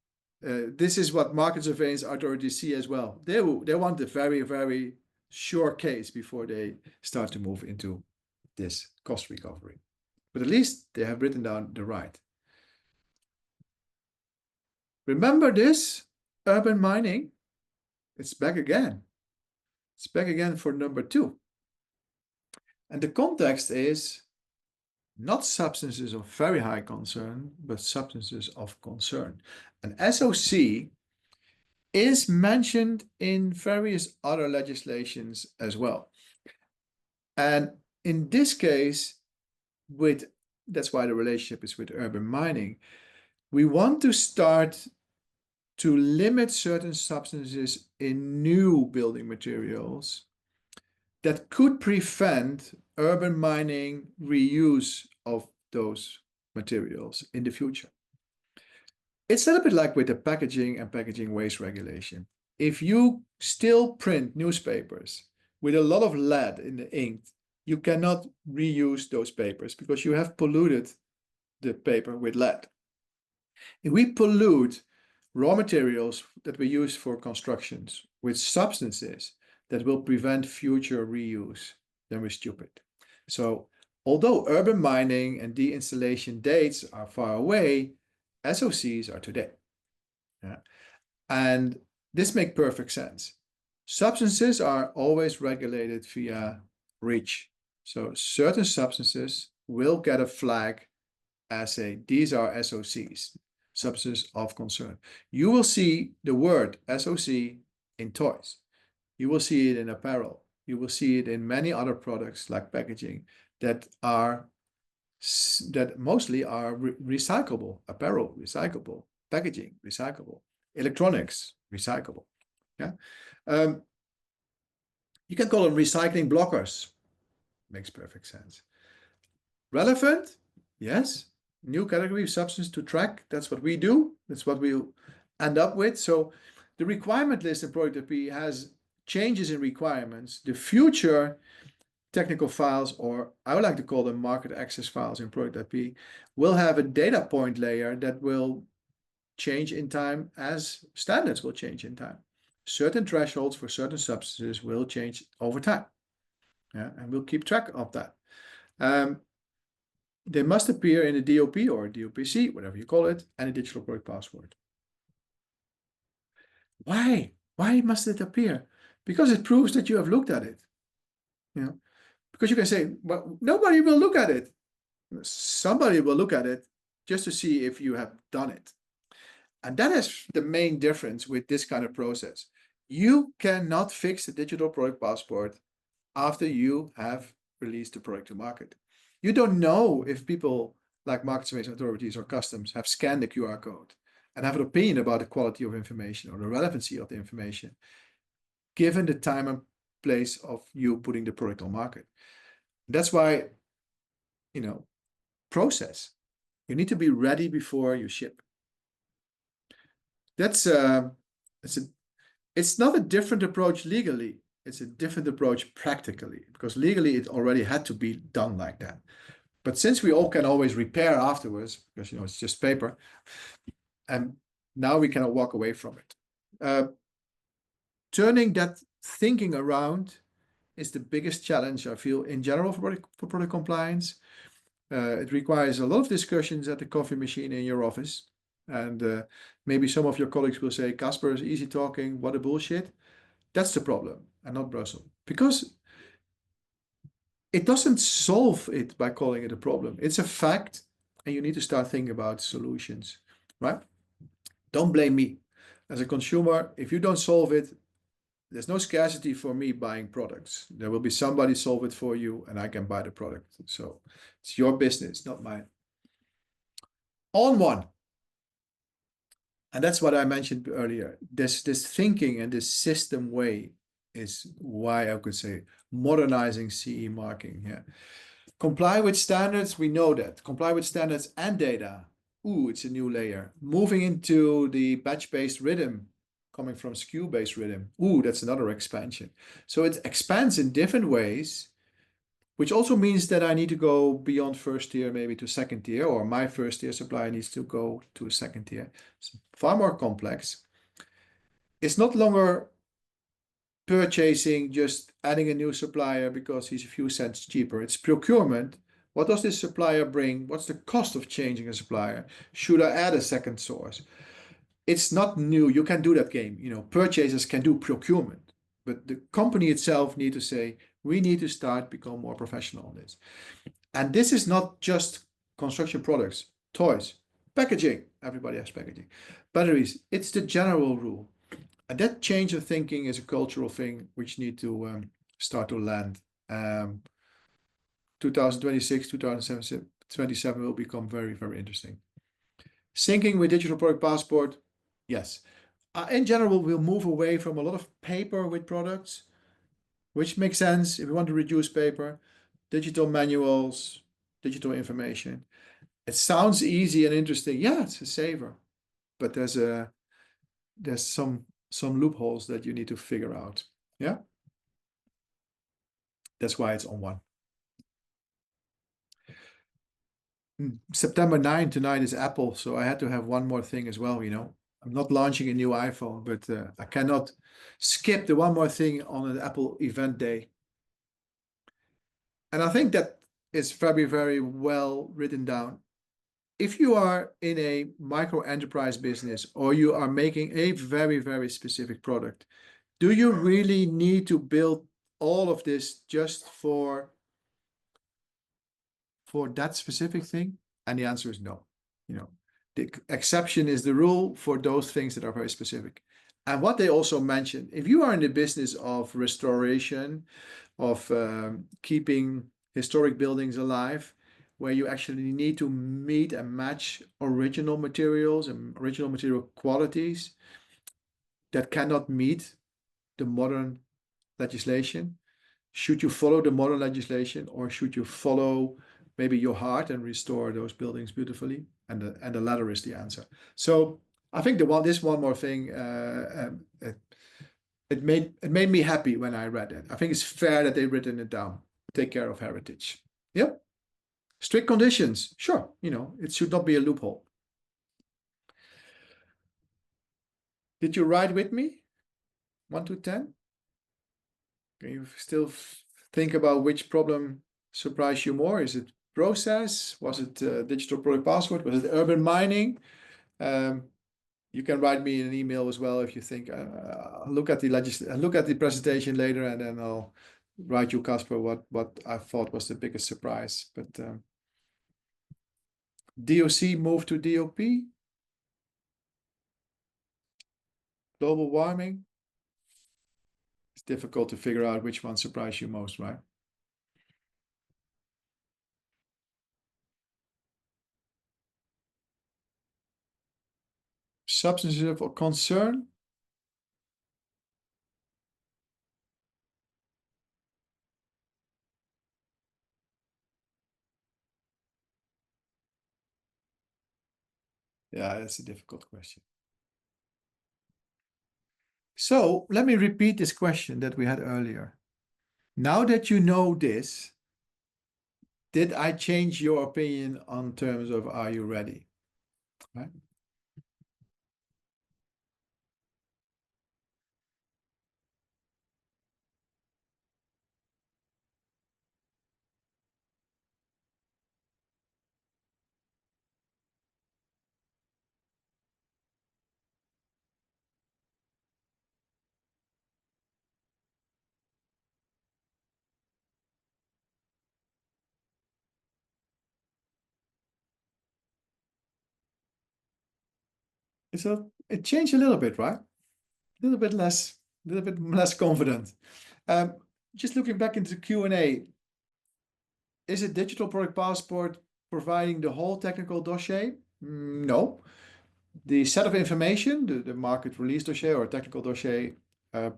This is what market surveillance authorities see as well. They want a very, very sure case before they start to move into this cost recovery. But at least they have written down the right. Remember this, urban mining? It's back again. It's back again for number 2. And the context is not substances of very high concern, but substances of concern. And SOC is mentioned in various other legislations as well. And in this case, that's why the relationship is with urban mining, we want to start to limit certain substances in new building materials that could prevent urban mining reuse of those materials in the future. It's a little bit like with the packaging and packaging waste regulation. If you still print newspapers with a lot of lead in the ink, you cannot reuse those papers because you have polluted the paper with lead. If we pollute raw materials that we use for constructions with substances that will prevent future reuse, then we're stupid. So although urban mining and deinstallation dates are far away, SOCs are today. Yeah. And this makes perfect sense. Substances are always regulated via REACH. So certain substances will get a flag as these are SOCs, substances of concern. You will see the word SOC in toys. You will see it in apparel. You will see it in many other products like packaging that mostly are recyclable. Apparel, recyclable. Packaging, recyclable. Electronics, recyclable. Yeah. You can call them recycling blockers. Makes perfect sense. Relevant? Yes. New category of substance to track. That's what we do. That's what we'll end up with. So the requirement list in ProductIP has changes in requirements. The future technical files, or I would like to call them market access files in ProductIP, will have a data point layer that will change in time as standards will change in time. Certain thresholds for certain substances will change over time. Yeah, and we'll keep track of that. They must appear in a DOP or a DOPC, whatever you call it, and a digital product password. Why? Why must it appear? Because it proves that you have looked at it. Because you can say, well, nobody will look at it. Somebody will look at it just to see if you have done it. And that is the main difference with this kind of process. You cannot fix the digital product passport after you have release the product to market. You don't know if people like market surveillance authorities or customs have scanned the QR code and have an opinion about the quality of information or the relevancy of the information, given the time and place of you putting the product on market. That's why, process. You need to be ready before you ship. It's not a different approach legally. It's a different approach practically, because legally it already had to be done like that. But since we all can always repair afterwards, because it's just paper, and now we cannot walk away from it. Turning that thinking around is the biggest challenge I feel in general for product compliance. It requires a lot of discussions at the coffee machine in your office. And maybe some of your colleagues will say, Casper is easy talking, what a bullshit. That's the problem, and not Brussels. Because it doesn't solve it by calling it a problem. It's a fact, and you need to start thinking about solutions, right? Don't blame me. As a consumer, if you don't solve it, there's no scarcity for me buying products. There will be somebody solve it for you, and I can buy the product. So it's your business, not mine. On one. And that's what I mentioned earlier. This thinking and this system way is why I could say modernizing CE marking. Yeah. Comply with standards, we know that. Comply with standards and data. Ooh, it's a new layer. Moving into the batch-based rhythm, coming from SKU-based rhythm. Ooh, that's another expansion. So it expands in different ways, which also means that I need to go beyond first tier, maybe to second tier, or my first tier supplier needs to go to a second tier. It's far more complex. It's not longer purchasing, just adding a new supplier because he's a few cents cheaper. It's procurement. What does this supplier bring? What's the cost of changing a supplier? Should I add a second source? It's not new. You can do that game. Purchasers can do procurement, but the company itself need to say, we need to start become more professional on this. And this is not just construction products, toys, packaging. Everybody has packaging. Batteries. It's the general rule. And that change of thinking is a cultural thing which need to start to land. 2026, 2027 will become very, very interesting. Syncing with digital product passport, yes. In general, we'll move away from a lot of paper with products, which makes sense if we want to reduce paper. Digital manuals, digital information. It sounds easy and interesting. Yeah, it's a saver, but there's some loopholes that you need to figure out. Yeah, that's why it's on one. September 9 tonight is Apple, so I had to have one more thing as well. I'm not launching a new iPhone, but I cannot skip the one more thing on an Apple event day. And I think that is very, very well written down. If you are in a micro enterprise business or you are making a very, very specific product, do you really need to build all of this just for that specific thing? And the answer is no. The exception is the rule for those things that are very specific. And what they also mentioned, if you are in the business of restoration, of keeping historic buildings alive, where you actually need to meet and match original materials and original material qualities that cannot meet the modern legislation, should you follow the modern legislation, or should you follow maybe your heart and restore those buildings beautifully? And the latter is the answer. So I think this one more thing, it made me happy when I read it. I think it's fair that they've written it down. Take care of heritage. Yep. Strict conditions. Sure. It should not be a loophole. Did you write with me? 1 to 10? Can you still think about which problem surprised you more? Is it process? Was it digital product passport? Was it urban mining? You can write me an email as well if you think. Look at the presentation later, and then I'll write you, Casper, what I thought was the biggest surprise. But DOC moved to DOP. Global warming. It's difficult to figure out which one surprised you most, right? substantive of concern. Yeah, that's a difficult question. So let me repeat this question that we had earlier. Now that you know this, did I change your opinion on terms of are you ready? Right? So it changed a little bit, right? A little bit less confident. Just looking back into the Q&A, is a digital product passport providing the whole technical dossier? No. The set of information, the market release dossier or technical dossier,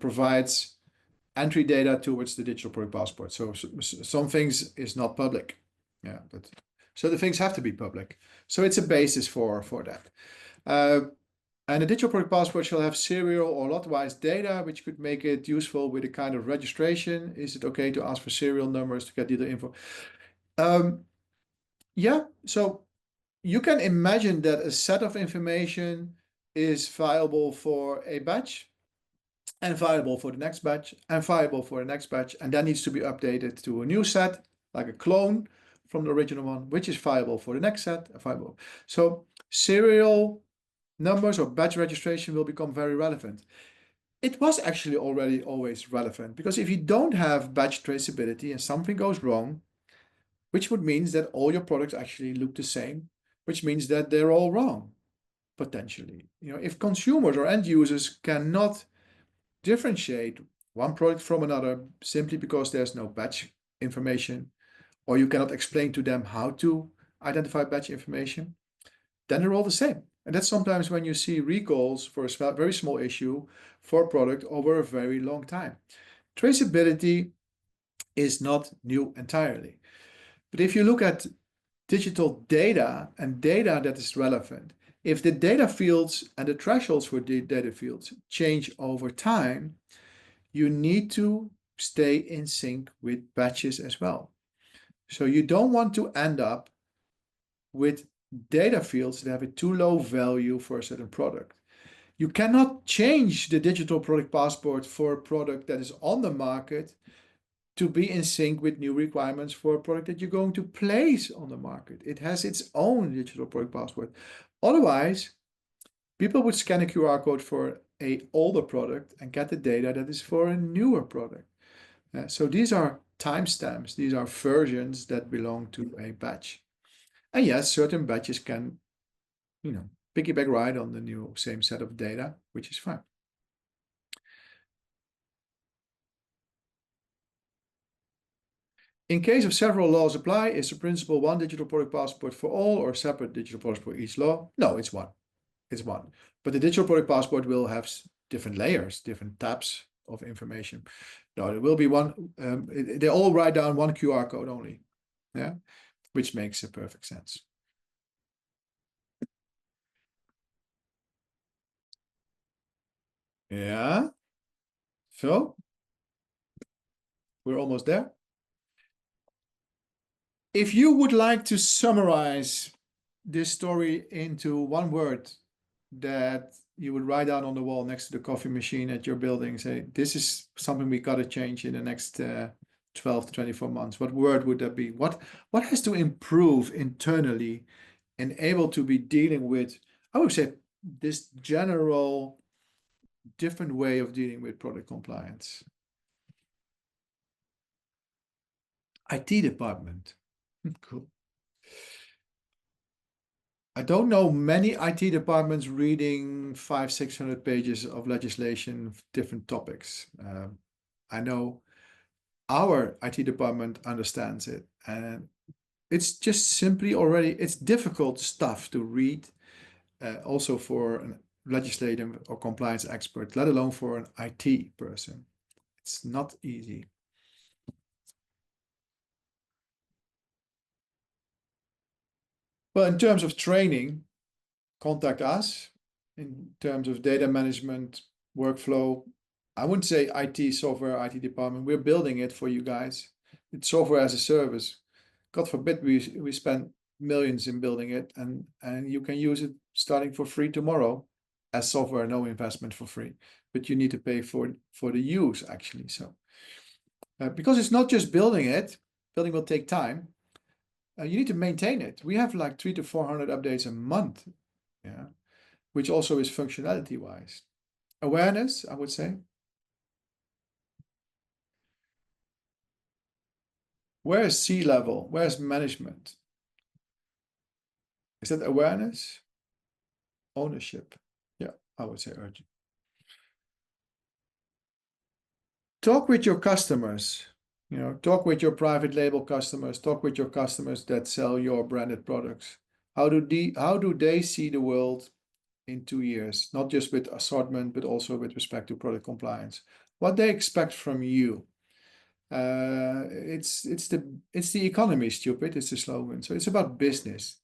provides entry data towards the digital product passport. So some things is not public. Yeah, but so the things have to be public. So it's a basis for that. And a digital product passport shall have serial or lot-wise data, which could make it useful with a kind of registration. Is it okay to ask for serial numbers to get the info? Yeah, so you can imagine that a set of information is viable for a batch and viable for the next batch and viable for the next batch, and that needs to be updated to a new set, like a clone from the original one, which is viable for the next set, viable. So serial numbers or batch registration will become very relevant. It was actually already always relevant, because if you don't have batch traceability and something goes wrong, which would mean that all your products actually look the same, which means that they're all wrong, potentially. If consumers or end users cannot differentiate one product from another simply because there's no batch information, or you cannot explain to them how to identify batch information, then they're all the same. And that's sometimes when you see recalls for a very small issue for a product over a very long time. Traceability is not new entirely. But if you look at digital data and data that is relevant, if the data fields and the thresholds for the data fields change over time, you need to stay in sync with batches as well. So you don't want to end up with data fields that have a too low value for a certain product. You cannot change the digital product passport for a product that is on the market to be in sync with new requirements for a product that you're going to place on the market. It has its own digital product passport. Otherwise, people would scan a QR code for an older product and get the data that is for a newer product. So these are timestamps. These are versions that belong to a batch. And yes, certain batches can, piggyback right on the new same set of data, which is fine. In case of several laws apply, is the principle one digital product passport for all or separate digital passport for each law? No, it's one. It's one. But the digital product passport will have different layers, different tabs of information. No, there will be one. They all write down one QR code only. Yeah, which makes a perfect sense. Yeah. So we're almost there. If you would like to summarize this story into one word that you would write down on the wall next to the coffee machine at your building, say, this is something we got to change in the next 12 to 24 months, what word would that be? What has to improve internally and able to be dealing with, I would say, this general different way of dealing with product compliance? IT department. Cool. I don't know many IT departments reading 500-600 pages of legislation, different topics. I know our IT department understands it, and it's just simply already, it's difficult stuff to read, also for legislative or compliance expert, let alone for an IT person. It's not easy. Well, in terms of training, contact us. In terms of data management, workflow, I wouldn't say IT software, IT department. We're building it for you guys. It's software as a service. God forbid we spend millions in building it, and you can use it starting for free tomorrow as software, no investment for free, but you need to pay for the use actually. So because it's not just building it, building will take time. You need to maintain it. We have like 300 to 400 updates a month, yeah, which also is functionality wise. Awareness, I would say. Where is C-level? Where's management? Is that awareness? Ownership? Yeah, I would say urgent. Talk with your customers. Talk with your private label customers. Talk with your customers that sell your branded products. How do they see the world in 2 years? Not just with assortment, but also with respect to product compliance. What they expect from you. It's the economy, stupid. It's the slogan. So it's about business.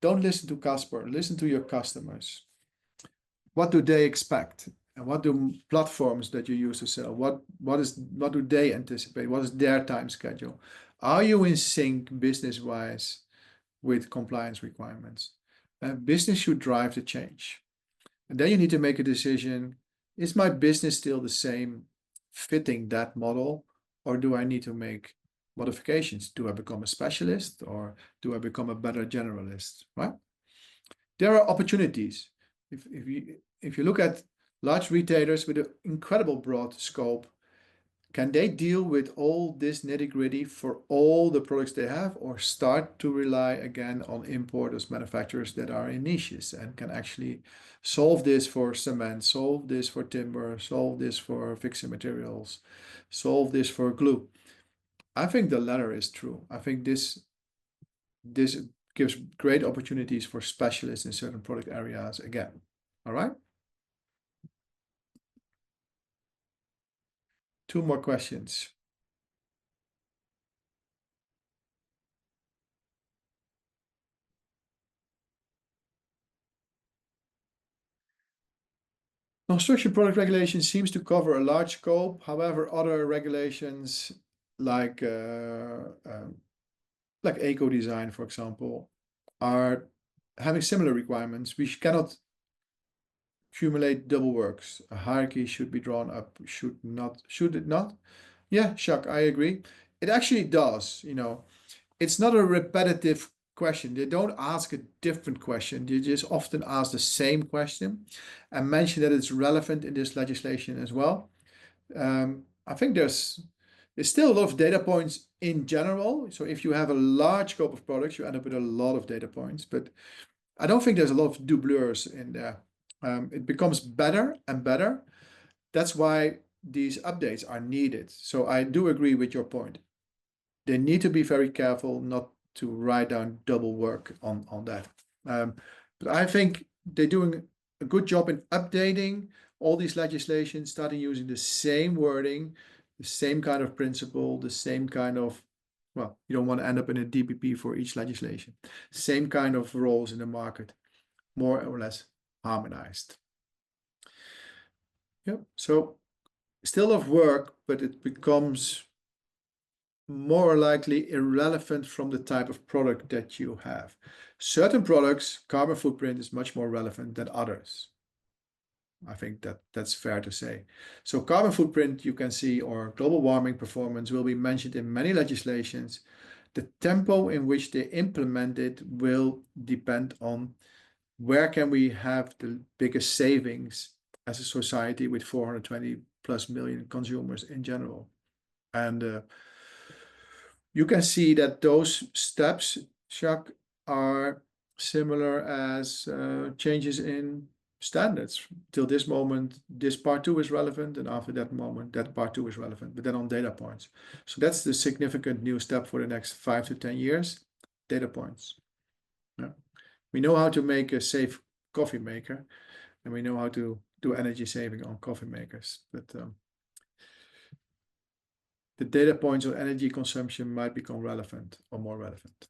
Don't listen to Casper. Listen to your customers. What do they expect? And what do platforms that you use to sell? What do they anticipate? What is their time schedule? Are you in sync business-wise with compliance requirements? Business should drive the change. And then you need to make a decision. Is my business still the same, fitting that model? Or do I need to make modifications? Do I become a specialist or do I become a better generalist, right? There are opportunities. If you look at large retailers with an incredible broad scope, can they deal with all this nitty-gritty for all the products they have, or start to rely again on importers, manufacturers that are in niches and can actually solve this for cement, solve this for timber, solve this for fixing materials, solve this for glue? I think the latter is true. I think this gives great opportunities for specialists in certain product areas again. All right? 2 more questions. Construction product regulation seems to cover a large scope. However, other regulations like eco design, for example, are having similar requirements. We cannot accumulate double works. A hierarchy should be drawn up. Should it not? Yeah, Jacques, I agree. It actually does. It's not a repetitive question. They don't ask a different question. They just often ask the same question and mention that it's relevant in this legislation as well. I think there's still a lot of data points in general. So if you have a large scope of products, you end up with a lot of data points. But I don't think there's a lot of doubleurs in there. It becomes better and better. That's why these updates are needed. So I do agree with your point. They need to be very careful not to write down double work on that. But I think they're doing a good job in updating all these legislations, starting using the same wording, the same kind of principle, the same kind of, well, you don't want to end up in a DPP for each legislation. Same kind of roles in the market, more or less harmonized. Yep. So still a lot of work, but it becomes more likely irrelevant from the type of product that you have. Certain products, carbon footprint is much more relevant than others. I think that's fair to say. So carbon footprint, you can see, or global warming performance will be mentioned in many legislations. The tempo in which they implement it will depend on where can we have the biggest savings as a society with 420 plus million consumers in general. And you can see that those steps, Jacques, are similar as changes in standards. Till this moment, this part 2 is relevant, and after that moment, that part 2 is relevant, but then on data points. So that's the significant new step for the next 5 to 10 years, data points. Yeah. We know how to make a safe coffee maker. and we know how to do energy saving on coffee makers. But the data points on energy consumption might become relevant or more relevant.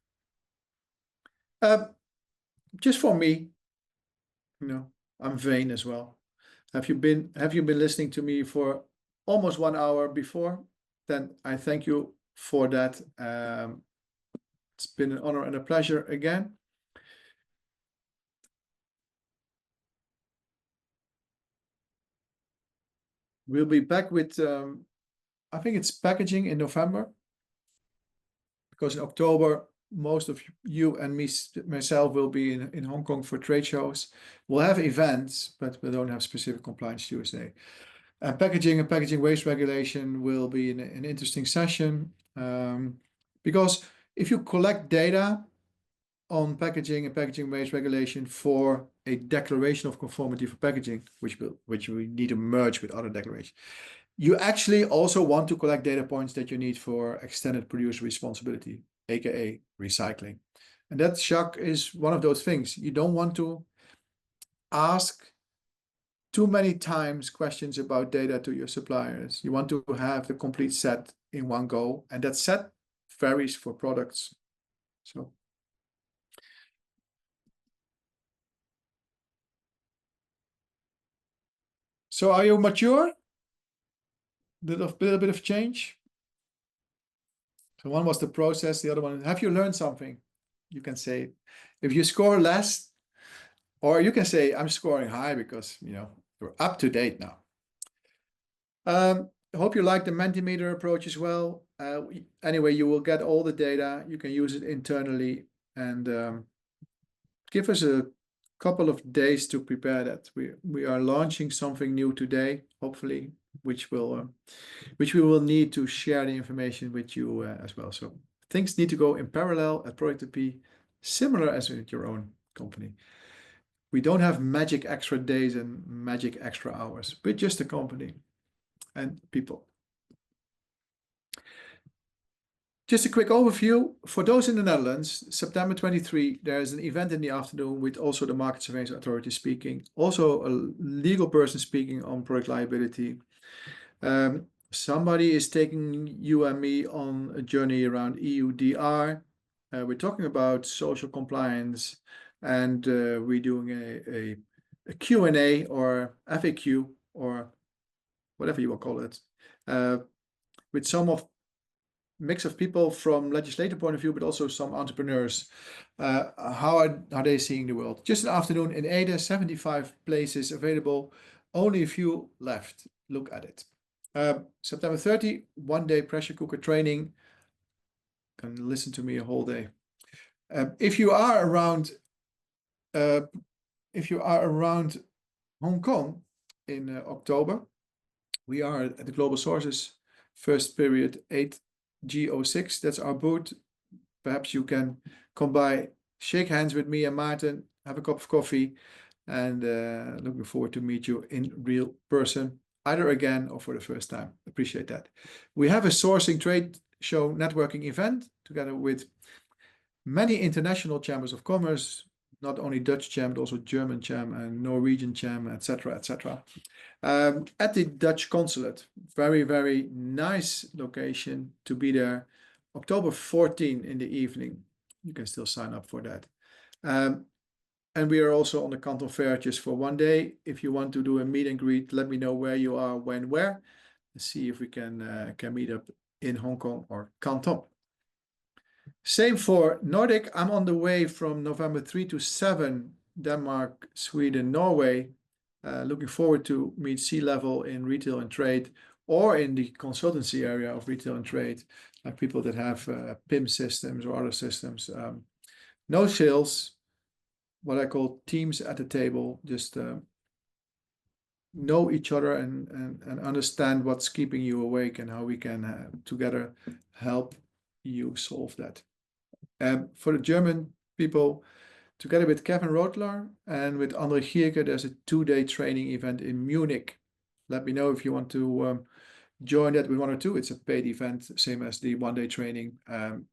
Just for me, I'm vain as well. Have you been listening to me for almost 1 hour before? Then I thank you for that. It's been an honor and a pleasure again. We'll be back with, I think it's packaging in November, because in October, most of you and myself will be in Hong Kong for trade shows. We'll have events, but we don't have specific Compliance Tuesday. Packaging and packaging waste regulation will be an interesting session, because if you collect data on packaging and packaging waste regulation for a declaration of conformity for packaging, which we need to merge with other declarations, you actually also want to collect data points that you need for extended producer responsibility, aka recycling. And that, Jacques, is one of those things. You don't want to ask too many times questions about data to your suppliers. You want to have the complete set in one go, and that set varies for products. So are you mature? Little bit of change. So one was the process, the other one, have you learned something? You can say, if you score less, or you can say, I'm scoring high because, you're up to date now. I hope you like the Mentimeter approach as well. Anyway, you will get all the data. You can use it internally, and give us a couple of days to prepare that. We are launching something new today, hopefully, which we will need to share the information with you as well. So things need to go in parallel at ProductIP, similar as with your own company. We don't have magic extra days and magic extra hours. We're just a company and people. Just a quick overview. For those in the Netherlands, September 23, there is an event in the afternoon with also the Market Surveillance Authority speaking, also a legal person speaking on product liability. Somebody is taking you and me on a journey around EUDR. We're talking about social compliance, and we're doing a Q&A or FAQ or whatever you will call it, with some of mix of people from legislative point of view, but also some entrepreneurs. How are they seeing the world? Just an afternoon in Ada, 75 places available, only a few left. Look at it. September 30, 1-day pressure cooker training. Can listen to me a whole day. If you are around Hong Kong in October, we are at the Global Sources first period 8G06. That's our booth. Perhaps you can come by, shake hands with me and Martin, have a cup of coffee, and looking forward to meet you in real person, either again or for the first time. Appreciate that. We have a sourcing trade show networking event together with many international chambers of commerce, not only Dutch Cham, but also German Cham and Norwegian Cham, etc., etc. At the Dutch consulate. Very, very nice location to be there. October 14 in the evening. You can still sign up for that. And we are also on the Canton Fair just for 1 day. If you want to do a meet and greet, let me know where you are, when, where. Let's see if we can meet up in Hong Kong or Canton. Same for Nordic. I'm on the way from November 3 to 7, Denmark, Sweden, Norway. Looking forward to meet C-level in retail and trade, or in the consultancy area of retail and trade, like people that have PIM systems or other systems. No sales, what I call teams at the table, just know each other and understand what's keeping you awake and how we can together help you solve that. For the German people, together with Kevin Rotler and with Andre Gierke, there's a 2-day training event in Munich. Let me know if you want to join that with 1 or 2. It's a paid event, same as the 1-day training.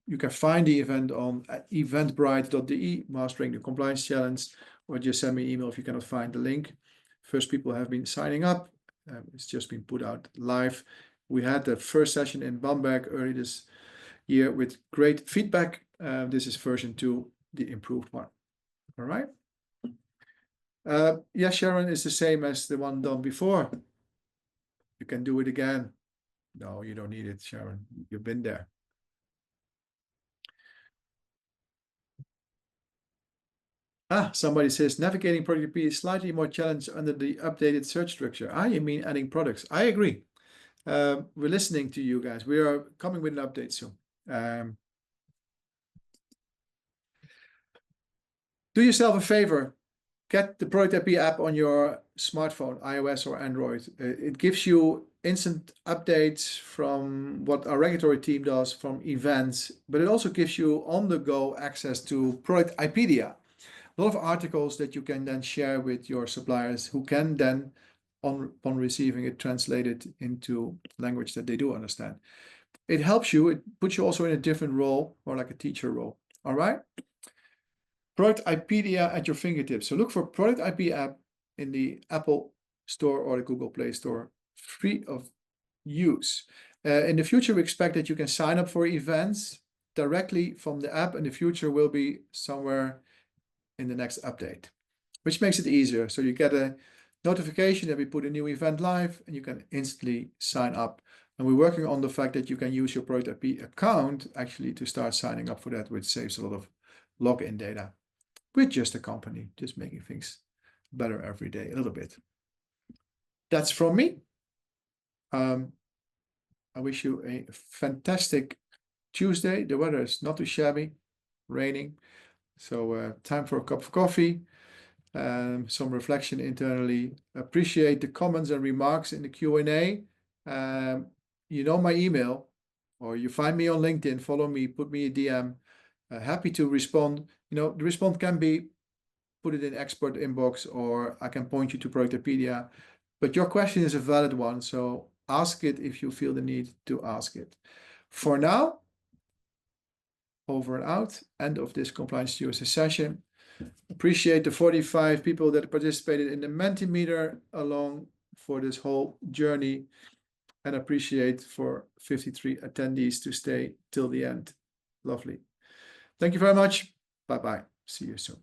You can find the event on eventbrite.de, Mastering the Compliance Challenge, or just send me an email if you cannot find the link. First people have been signing up. It's just been put out live. We had the first session in Bamberg early this year with great feedback. This is version 2, the improved one. All right. Yeah, Sharon, is the same as the one done before. You can do it again. No, you don't need it, Sharon. You've been there. Somebody says navigating ProductIP is slightly more challenged under the updated search structure. You mean adding products? I agree. We're listening to you guys. We are coming with an update soon. Do yourself a favor. Get the ProductIP app on your smartphone, iOS or Android. It gives you instant updates from what our regulatory team does, from events, but it also gives you on-the-go access to ProductIpedia. A lot of articles that you can then share with your suppliers, who can then, upon receiving it, translate it into language that they do understand. It helps you. It puts you also in a different role, or like a teacher role. All right. ProductIpedia at your fingertips. So look for ProductIP app in the Apple Store or the Google Play Store, free of use. In the future, we expect that you can sign up for events directly from the app, and the future will be somewhere in the next update, which makes it easier. So you get a notification that we put a new event live, and you can instantly sign up. And we're working on the fact that you can use your ProductIP account actually to start signing up for that, which saves a lot of login data. With just a company, just making things better every day a little bit. That's from me. I wish you a fantastic Tuesday. The weather is not too shabby, raining. So time for a cup of coffee, some reflection internally. Appreciate the comments and remarks in the Q&A. You know my email, or you find me on LinkedIn, follow me, put me a DM. Happy to respond. The response can be put it in expert inbox, or I can point you to ProductIpedia. But your question is a valid one, so ask it if you feel the need to ask it. For now, over and out. End of this Compliance USA session. Appreciate the 45 people that participated in the Mentimeter along for this whole journey, and appreciate for 53 attendees to stay till the end. Lovely. Thank you very much. Bye-bye. See you soon.